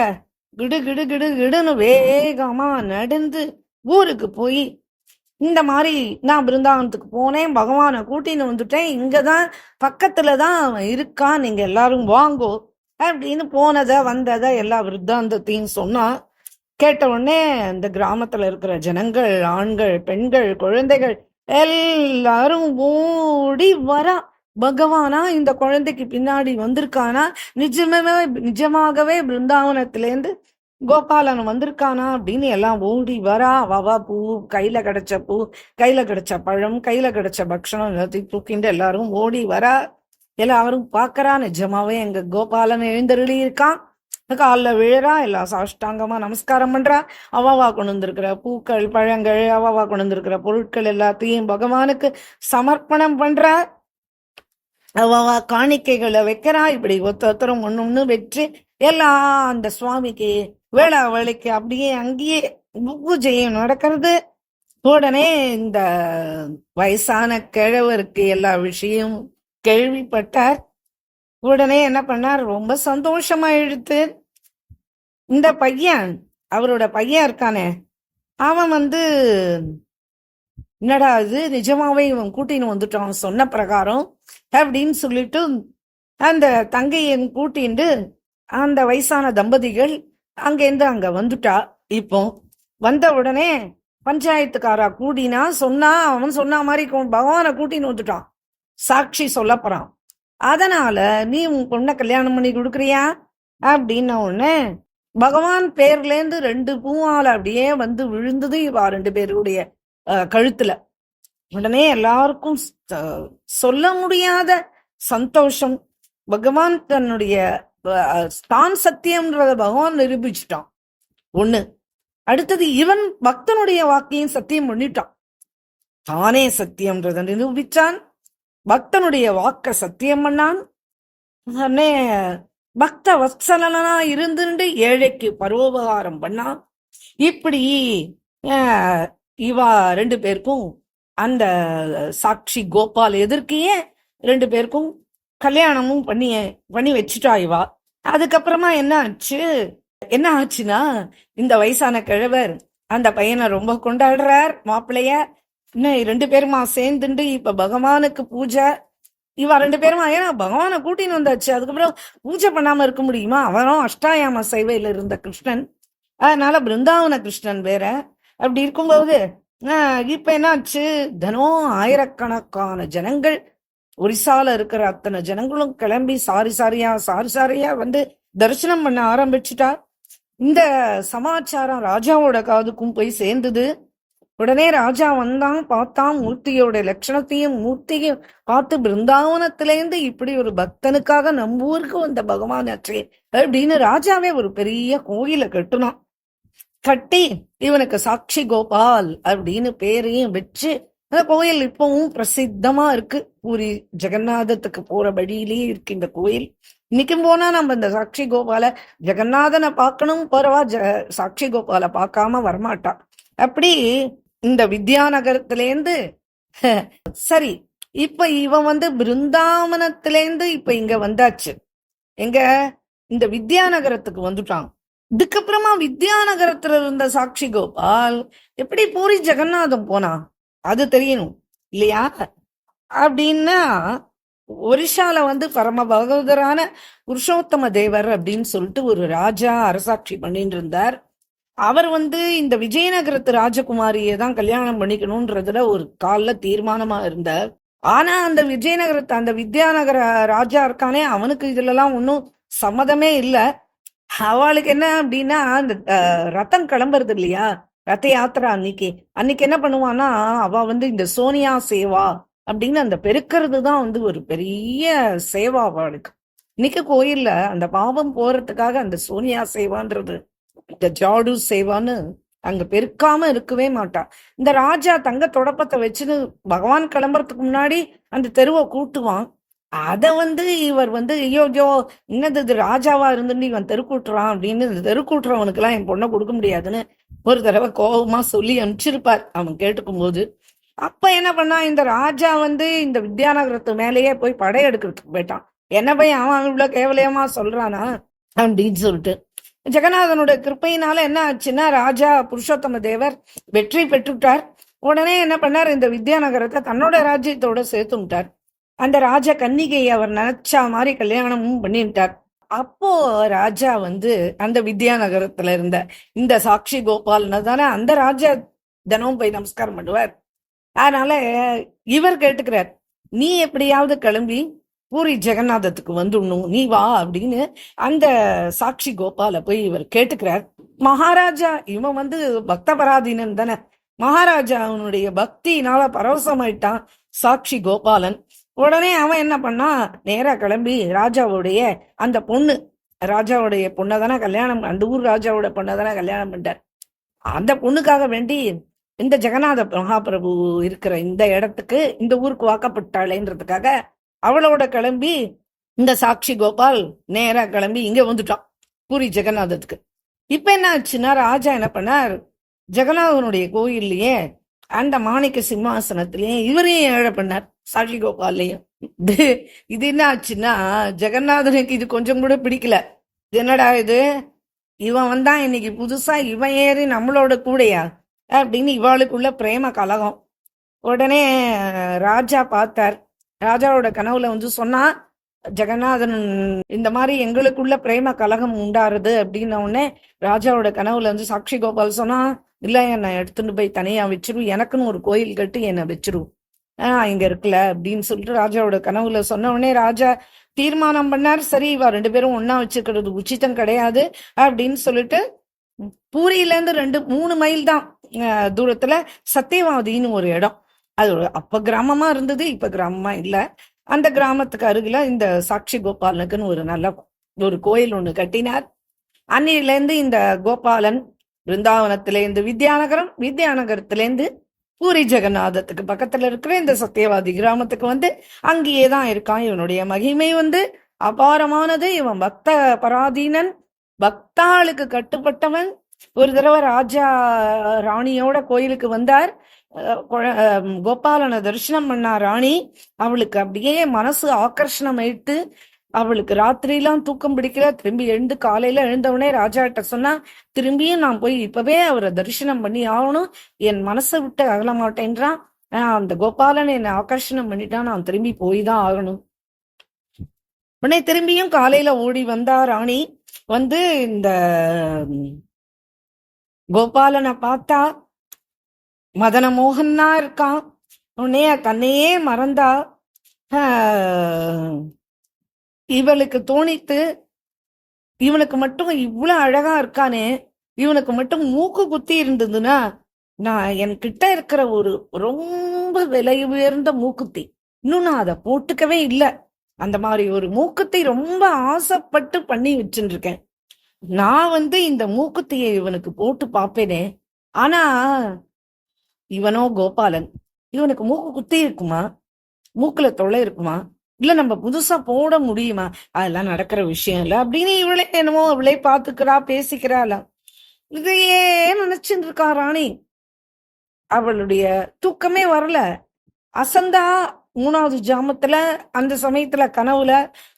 கிடு கிடு கிடு கிடுன்னு வேகமா நடந்து ஊருக்கு போய் இந்த மாதிரி நான் பிருந்தாவனத்துக்கு போனேன், பகவானை கூட்டின்னு வந்துட்டேன், இங்கதான் பக்கத்துலதான் அவன் இருக்கான், நீங்க எல்லாரும் வாங்கோ அப்படின்னு போனதை வந்ததை எல்லா விருத்தாந்தத்தையும் சொன்னா. கேட்ட உடனே இந்த கிராமத்துல இருக்கிற ஜனங்கள், ஆண்கள், பெண்கள், குழந்தைகள் எல்லாரும் ஓடி வரா. பகவானா இந்த குழந்தைக்கு பின்னாடி வந்திருக்கானா, நிஜமாகவே பிருந்தாவனத்திலேருந்து கோபாலன் வந்திருக்கானா அப்படின்னு எல்லாம் ஓடி வரா. வவா பூ, கையில கிடைச்ச பூ, கையில கிடைச்ச பழம், கையில கிடைச்ச பக்ஷணம் எல்லாத்தையும் தூக்கிண்டு எல்லாரும் ஓடி வரா. எல்லாரும் பாக்குறா, நிஜமாவே எங்க கோபாலன் எழுந்தருளி இருக்கான். காலில் விழறா, எல்லாம் சாஷ்டாங்கமா நமஸ்காரம் பண்றா. அவவா கொண்டு வந்திருக்கிற பூக்கள், பழங்கள், அவவா கொண்டு வந்திருக்கிற பொருட்கள் எல்லாத்தையும் பகவானுக்கு சமர்ப்பணம் பண்றா. அவவா காணிக்கைகளை வைக்கிறா. இப்படி ஒருத்தரும் ஒண்ணு வச்சு எல்லாம் அந்த சுவாமிக்கு வேளாவளிக்கு அப்படியே அங்கேயே பூஜையும் நடக்கிறது. உடனே இந்த வயசான கிழவருக்கு எல்லா விஷயம் கேள்விப்பட்டார். உடனே என்ன பண்ணார், ரொம்ப சந்தோஷமா இழுத்து இந்த பையன், அவரோட பையன் இருக்கானே, அவன் என்னடா இது நிஜமாவே இவன் கூட்டின்னு வந்துட்டான் சொன்ன பிரகாரம் அப்படின்னு சொல்லிட்டு அந்த தங்கையன் கூட்டிண்டு அந்த வயசான தம்பதிகள் அங்கேருந்து அங்க வந்துட்டா. இப்போ வந்த உடனே பஞ்சாயத்துக்காரா கூடினா சொன்னா, அவன் சொன்ன மாதிரி பகவானை கூட்டின்னு வந்துட்டான், சாட்சி சொல்ல போறான். அதனால நீ உன் பொண்ணை கல்யாணம் பண்ணி கொடுக்குறியா அப்படின்ன உடனே பகவான் பேர்ல இருந்து 2 பூவால அப்படியே விழுந்தது இவா 2 பேருடைய கழுத்துல. உடனே எல்லாருக்கும் சொல்ல முடியாத சந்தோஷம். பகவான் தன்னுடைய தான் சத்தியம்ன்றத பகவான் நிரூபிச்சுட்டான் ஒண்ணு. அடுத்தது இவன் பக்தனுடைய வாக்கையும் சத்தியம் பண்ணிட்டான். தானே சத்தியம்ன்றத நிரூபிச்சான், பக்தனுடைய வாக்க சத்தியம் பண்ணான். பக்த வத்சலனா இருந்துட்டு ஏழைக்கு பரோபகாரம் பண்ணான். இப்படி இவா 2 பேருக்கும் அந்த சாட்சி கோபால் எதிர்க்கையே 2 பேருக்கும் கல்யாணமும் பண்ணி வச்சுட்டா இவா. அதுக்கப்புறமா என்ன ஆச்சுன்னா, இந்த வயசான கிழவர் அந்த பையனை ரொம்ப கொண்டாடுறார், மாப்பிள்ளைய. இன்னும் 2 பேருமா சேர்ந்துண்டு இப்ப பகவானுக்கு பூஜை. இவ 2 பேருமா, ஏன்னா பகவானை கூட்டின்னு வந்தாச்சு, அதுக்கப்புறம் பூஜை பண்ணாம இருக்க முடியுமா? அவனும் அஷ்டாயாம சேவையில இருந்த கிருஷ்ணன், அதனால பிருந்தாவன கிருஷ்ணன் வேற. அப்படி இருக்கும்போது இப்ப என்னாச்சு, தினம் ஆயிரக்கணக்கான ஜனங்கள், ஒரிசால இருக்கிற அத்தனை ஜனங்களும் கிளம்பி சாரி சாரியா தரிசனம் பண்ண ஆரம்பிச்சுட்டா. இந்த சமாச்சாரம் ராஜாவோட காதுக்கும் போய் சேர்ந்தது. உடனே ராஜா வந்தான், பார்த்தான், மூர்த்தியோட லட்சணத்தையும் மூர்த்தியும் பார்த்து, பிருந்தாவனத்திலேருந்து இப்படி ஒரு பக்தனுக்காக நம்ம ஊருக்கு வந்த பகவானாச்சே அப்படின்னு ராஜாவே ஒரு பெரிய கோயிலை கட்டுனான். கட்டி இவனுக்கு சாட்சி கோபால் அப்படின்னு பேரையும் வச்சு அந்த கோயில் இப்பவும் பிரசித்தமா இருக்கு. பூரி ஜெகநாதத்துக்கு போற வழியிலேயே இருக்கு இந்த கோயில். இன்னைக்கும் போனா நம்ம இந்த சாட்சி கோபால, ஜெகநாதனை பார்க்கணும் போறவா சாட்சி கோபால பார்க்காம வரமாட்டா. அப்படி இந்த வித்யாநகரத்திலேருந்து சரி, இப்ப இவன் பிருந்தாவனத்திலேருந்து இப்ப இங்க வந்தாச்சு. எங்க இந்த வித்யாநகரத்துக்கு வந்துட்டான். இதுக்கப்புறமா வித்யாநகரத்துல இருந்த சாட்சி கோபால் எப்படி பூரி ஜெகநாதம் போனா அது தெரியணும் இல்லையா? அப்படின்னா ஒரிஷால பரம பகவதரான புருஷோத்தம தேவர் அப்படின்னு சொல்லிட்டு ஒரு ராஜா அரசாட்சி பண்ணிட்டு இருந்தார். அவர் இந்த விஜயநகரத்து ராஜகுமாரியை தான் கல்யாணம் பண்ணிக்கணும்ன்றதுல ஒரு கால தீர்மானமா இருந்தார். ஆனா அந்த விஜயநகரத்து அந்த வித்யாநகர ராஜா இருக்கானே, அவனுக்கு இதுல எல்லாம் ஒன்னும் சம்மதமே இல்ல. அவளுக்கு என்ன அப்படின்னா, அந்த ரத்தம் கிளம்புறது இல்லையா, ரத்த யாத்திரா அன்னைக்கு என்ன பண்ணுவான்னா, அவ இந்த சோனியா சேவா அப்படின்னு அந்த பெருக்கிறது தான் ஒரு பெரிய சேவா அவளுக்கு. இன்னைக்கு கோயில்ல அந்த பாவம் போறதுக்காக அந்த சோனியா சேவான்றது, இந்த ஜாடு சேவான்னு அங்க பெருக்காம இருக்கவே மாட்டா. இந்த ராஜா தங்க தொடப்பத்தை வச்சுன்னு பகவான் கிளம்புறதுக்கு முன்னாடி அந்த தெருவை கூட்டுவான். அத இவர் ஐயோ என்னது இது, ராஜாவா இருந்துட்டு இவன் தெருக்கூட்டுறான் அப்படின்னு இந்த தெருக்கூட்டுறவனுக்கு எல்லாம் என் பொண்ணை கொடுக்க முடியாதுன்னு ஒரு தடவை கோபமா சொல்லி அனுப்பிச்சிருப்பார் அவன் கேட்டுக்கும் போது. அப்ப என்ன பண்ணா, இந்த ராஜா இந்த வித்யாநகரத்து மேலேயே போய் படையெடுக்கிறதுக்கு போயிட்டான். என்ன போய் அவன் இவ்வளவு கேவலியமா சொல்றானா அப்படின்னு சொல்லிட்டு. ஜெகநாதனுடைய கிருப்பையினால என்ன ஆச்சுன்னா, ராஜா புருஷோத்தம தேவர் வெற்றி பெற்றுட்டார். உடனே என்ன பண்ணார், இந்த வித்யாநகரத்தை தன்னோட ராஜ்யத்தோட சேர்த்துட்டார். அந்த ராஜ கன்னிகையை அவர் நினைச்சா மாதிரி கல்யாணமும் பண்ணிட்டார். அப்போ ராஜா வந்து அந்த வித்யாநகரத்துல இருந்த இந்த சாக்ஷி கோபால்னு தானே அந்த ராஜா தினமும் போய் நமஸ்காரம் பண்ணுவார். அதனால இவர் கேட்டுக்கிறார், நீ எப்படியாவது கிளம்பி பூரி ஜெகநாதத்துக்கு வந்துடணும், நீ வா அப்படின்னு அந்த சாக்ஷி கோபால போய் இவர் கேட்டுக்கிறார். மகாராஜா இவன் வந்து பக்த பராதீனன் தானே, மகாராஜா அவனுடைய பக்தினால பரவசமாயிட்டான் சாக்ஷி கோபாலன். உடனே அவன் என்ன பண்ணா, நேரா கிளம்பி ராஜாவுடைய அந்த பொண்ணு, ராஜாவுடைய பொண்ணை தானே கல்யாணம், அந்த ஊர் ராஜாவோட பொண்ணை தானே கல்யாணம் பண்ணிட்டார். அந்த பொண்ணுக்காக வேண்டி இந்த ஜெகநாத மகாபிரபு இருக்கிற இந்த இடத்துக்கு, இந்த ஊருக்கு வாக்கப்பட்டாளேன்றதுக்காக அவளோட கிளம்பி இந்த சாக்ஷி கோபால் நேரா கிளம்பி இங்க வந்துட்டான் பூரி ஜெகநாதத்துக்கு. இப்ப என்ன ஆச்சுன்னா, ராஜா என்ன பண்ணார், ஜெகநாதனுடைய கோயில்லையே அந்த மாணிக்க சிம்மாசனத்திலேயே இவரையும் ஏழை பண்ணார், சாக்ஷி கோபாலையும். இது என்ன ஆச்சுன்னா, ஜெகநாதனுக்கு இது கொஞ்சம் கூட பிடிக்கல. என்னடா இது, இவன் வந்தா இன்னைக்கு புதுசா இவன் ஏறி நம்மளோட கூடையா அப்படின்னு இவாளுக்குள்ள பிரேம கலகம். உடனே ராஜா பார்த்தார், ராஜாவோட கனவுல வந்து சொன்னா, ஜெகநாதன் இந்த மாதிரி எங்களுக்குள்ள பிரேம கலகம் உண்டாருது அப்படின்ன உடனே ராஜாவோட கனவுல வந்து சாக்ஷி கோபால் சொன்னா, இல்ல என்னை எடுத்துட்டு போய் தனியா வச்சிரும், எனக்குன்னு ஒரு கோயில் கட்டி என்னை வச்சிரும், இங்க இருக்குல்ல அப்படின்னு சொல்லிட்டு ராஜாவோட கனவுல சொன்ன உடனே ராஜா தீர்மானம் பண்ணார், சரி இவா 2 பேரும் ஒன்னா வச்சுக்கிறது உச்சிதம் கிடையாது அப்படின்னு சொல்லிட்டு பூரியில இருந்து 2-3 மைல் தான் தூரத்துல சத்தியவாதின்னு ஒரு இடம், அது அப்ப கிராமமா இருந்தது, இப்ப கிராமமா இல்ல, அந்த கிராமத்துக்கு அருகில இந்த சாக்ஷி கோபாலனுக்குன்னு ஒரு நல்ல ஒரு கோயில் ஒண்ணு கட்டினார். அன்னில இருந்து இந்த கோபாலன் பிருந்தாவனத்திலேருந்து வித்யாநகரம், வித்யாநகரத்திலேருந்து பூரி ஜெகநாதத்துக்கு பக்கத்துல இருக்கிற இந்த சத்தியவாதி கிராமத்துக்கு வந்து அங்கேயேதான் இருக்கான். இவனுடைய மகிமை வந்து அபாரமானது. இவன் பக்த பராதீனன், பக்தாளுக்கு கட்டுப்பட்டவன். ஒரு தடவை ராஜா ராணியோட கோயிலுக்கு வந்தார். கோபாலனை தரிசனம் பண்ணா ராணி. அவளுக்கு அப்படியே மனசு ஆக்கர்ஷணம் ஆயிட்டு, அவளுக்கு ராத்திரிலாம் தூக்கம் பிடிக்கல. திரும்பி எழுந்து காலையில எழுந்தவனே ராஜா கிட்ட சொன்னா, திரும்பியும் நான் போய் இப்பவே அவரை தரிசனம் பண்ணி ஆகணும், என் மனசை விட்டு அகல மாட்டேன்றான், அந்த கோபாலன் என்னை ஆக்கர்ஷணம் பண்ணிட்டான், நான் திரும்பி போய் தான் ஆகணும். உடனே திரும்பியும் காலையில ஓடி வந்தா ராணி. வந்து இந்த கோபாலனை பார்த்தா மதன மோகன்னா இருக்கான். உடனே தன்னையே மறந்தா. இவளுக்கு தோணித்து, இவனுக்கு மட்டும் இவ்வளவு அழகா இருக்கானே, இவனுக்கு மட்டும் மூக்கு குத்தி இருந்ததுன்னா நான் என்கிட்ட இருக்கிற ஒரு ரொம்ப விலை உயர்ந்த மூக்குத்தி, இன்னும் நான் அதை போட்டுக்கவே இல்லை, அந்த மாதிரி ஒரு மூக்குத்தி ரொம்ப ஆசைப்பட்டு பண்ணி வச்சுட்டு இருக்கேன். நான் வந்து இந்த மூக்குத்தியை இவனுக்கு போட்டு பாப்பேனே, ஆனா இவனோ கோபாலன், இவனுக்கு மூக்கு குத்தி இருக்குமா, மூக்குல தொலை இருக்குமா, இல்ல நம்ம புதுசா போட முடியுமா, அதெல்லாம் நடக்கிற விஷயம் இல்ல அப்படின்னு இவளே என்னமோ அவளே பாத்துக்கிறா, பேசிக்கிறாளா. இதையே நினைச்சுட்டு இருக்கா ராணி. அவளுடைய தூக்கமே வரல. அசந்தா 3வது ஜாமத்துல அந்த சமயத்துல கனவுல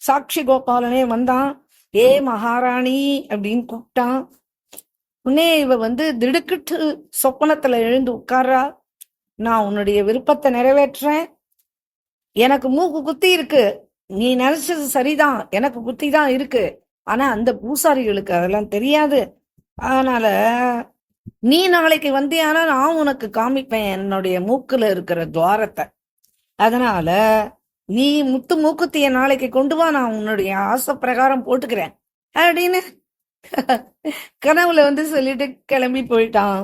சாக்ஷி கோபாலனே வந்தான். ஏ மகாராணி அப்படின்னு கூப்பிட்டான். உன்னே இவ வந்து திடுக்கிட்டு சொப்பனத்துல எழுந்து உட்கார்றா. நான் உன்னுடைய விருப்பத்தை நிறைவேற்றேன், எனக்கு மூக்கு குத்தி இருக்கு, நீ நினைச்சது சரிதான், எனக்கு குத்தி தான் இருக்கு, ஆனா அந்த பூசாரிகளுக்கு அதெல்லாம் தெரியாது, அதனால நீ நாளைக்கு வந்தியானா நான் உனக்கு காமிப்பேன் என்னுடைய மூக்குல இருக்கிற துவாரத்தை, அதனால நீ முத்து மூக்குத்திய நாளைக்கு கொண்டு வா, நான் உன்னுடைய ஆசை பிரகாரம் போட்டுக்கிறேன் அப்படின்னு கனவுல வந்து சொல்லிட்டு கிளம்பி போயிட்டான்.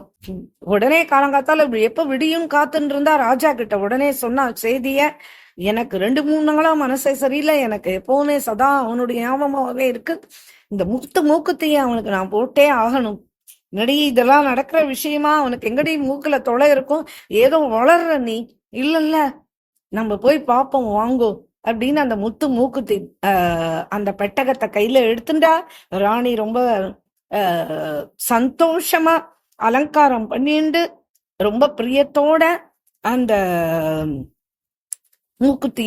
உடனே காலங்காத்தால எப்ப விடியும் காத்துன்னு இருந்தா ராஜா கிட்ட உடனே சொன்னா செய்திய, எனக்கு 2-3 நாளா மனசே சரியில்லை, எனக்கு எப்பவுமே சதா அவனுடைய ஞாபகமாவே இருக்கு, இந்த முத்து மூக்குத்திய அவனுக்கு நான் போட்டே ஆகணும். என்னடி இதெல்லாம் நடக்கிற விஷயமா, அவனுக்கு எங்கடி மூக்குல தொலை இருக்கும், ஏதோ வளர்ற நீ, இல்ல நம்ம போய் பாப்போம் வாங்கோ அப்படின்னு அந்த முத்து மூக்குத்தி அந்த பெட்டகத்தை கையில எடுத்துட்டா. ராணி ரொம்ப சந்தோஷமா அலங்காரம் பண்ணிண்டு ரொம்ப பிரியத்தோட அந்த மூக்குத்தி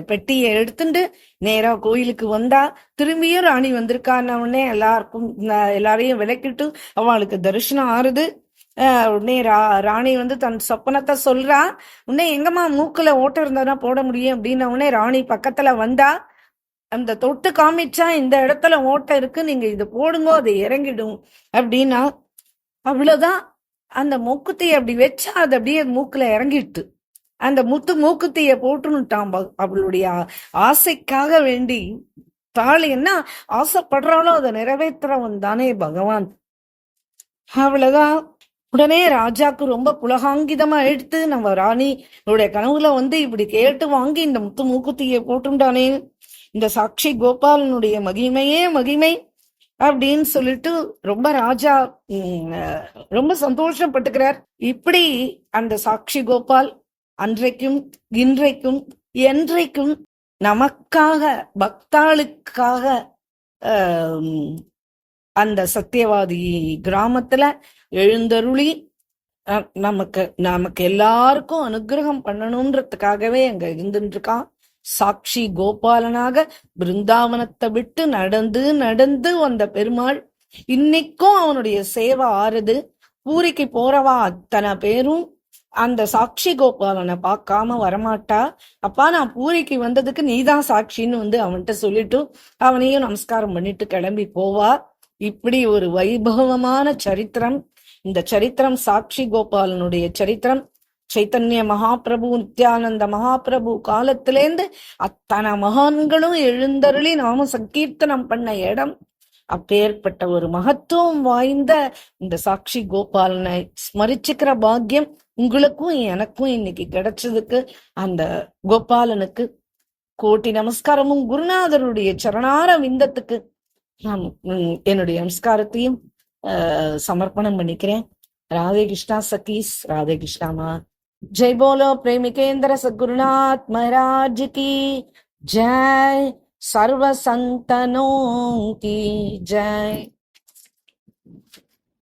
பெட்டியை எடுத்துட்டு நேரா கோயிலுக்கு வந்தா. திரும்பியும் ராணி வந்திருக்கான்னு உடனே எல்லாரையும் விலக்கிட்டு அவளுக்கு தரிசனம் ஆறுது. உடனே ராணி வந்து தன் சொப்பனத்தை சொல்றா. உடனே எங்கம்மா மூக்குல ஓட்டை இருந்தாதான் போட முடியும் அப்படின்ன உடனே ராணி பக்கத்துல வந்தா. அந்த தொட்டு காமிச்சா இந்த இடத்துல ஓட்டை இருக்கு, நீங்க இது போடுங்க அது இறங்கிடும் அப்படின்னா. அவ்வளவுதான். அந்த மூக்குத்திய அப்படி வச்சா அது அப்படியே மூக்குல இறங்கிட்டு அந்த மூக்குத்திய போட்டுனுட்டான். அவளுடைய ஆசைக்காக வேண்டி தாள் என்ன ஆசைப்படுறாளோ அதை நிறைவேற்றுறவன் தானே பகவான். அவ்வளவுதான். உடனே ராஜாக்கு ரொம்ப புலகாங்கிதமா எடுத்து நம்ம ராணியோட கனவுல வந்து இப்படி கேட்டு வாங்கி இந்த மூக்குத்தியை போட்டுண்டானே, இந்த சாட்சி கோபாலனுடைய மகிமையே மகிமை அப்படின்னு சொல்லிட்டு ரொம்ப ராஜா ரொம்ப சந்தோஷப்பட்டுக்கிறார். இப்படி அந்த சாட்சி கோபால் அன்றைக்கும் இன்றைக்கும் என்றைக்கும் நமக்காக பக்தாளுக்காக அந்த சத்தியவாதி கிராமத்துல எழுந்தருளி நமக்கு எல்லாருக்கும் அனுகிரகம் பண்ணணும்ன்றதுக்காகவே அங்க இருந்துட்டு இருக்கான். சாட்சி கோபாலனாக பிருந்தாவனத்தை விட்டு நடந்து நடந்து வந்த பெருமாள் இன்னைக்கும் அவனுடைய சேவை ஆறுது. பூரிக்கு போறவா அத்தனை பேரும் அந்த சாட்சி கோபாலனை பார்க்காம வரமாட்டா. அப்பா நான் பூரிக்கு வந்ததுக்கு நீதான் சாட்சின்னு வந்து அவன்கிட்ட சொல்லிட்டு அவனையும் நமஸ்காரம் பண்ணிட்டு கிளம்பி போவா. இப்படி ஒரு வைபவமான சரித்திரம். இந்த சரித்திரம் சாட்சி கோபாலனுடைய சரித்திரம். சைத்தன்ய மகாபிரபு நித்யானந்த மகாபிரபு காலத்திலேந்து அத்தனை மகான்களும் எழுந்தருளி நாம சங்கீர்த்தனம் பண்ண இடம். அப்பேற்பட்ட ஒரு மகத்துவம் வாய்ந்த இந்த சாட்சி கோபாலனை ஸ்மரிச்சுக்கிற பாக்கியம் உங்களுக்கும் எனக்கும் இன்னைக்கு கிடைச்சதுக்கு அந்த கோபாலனுக்கு கோட்டி நமஸ்காரமும் குருநாதருடைய சரணார விந்தத்துக்கு நான் என்னுடைய நமஸ்காரத்தையும் சமர்ப்பணம் பண்ணிக்கிறேன். ராதே கிருஷ்ணா சகீஸ், ராதே கிருஷ்ணாமா. ஜெய் போலோ பிரேமிகேந்திர சத்குருநாத் மகாராஜ் की जय, सर्व संतनों की जय.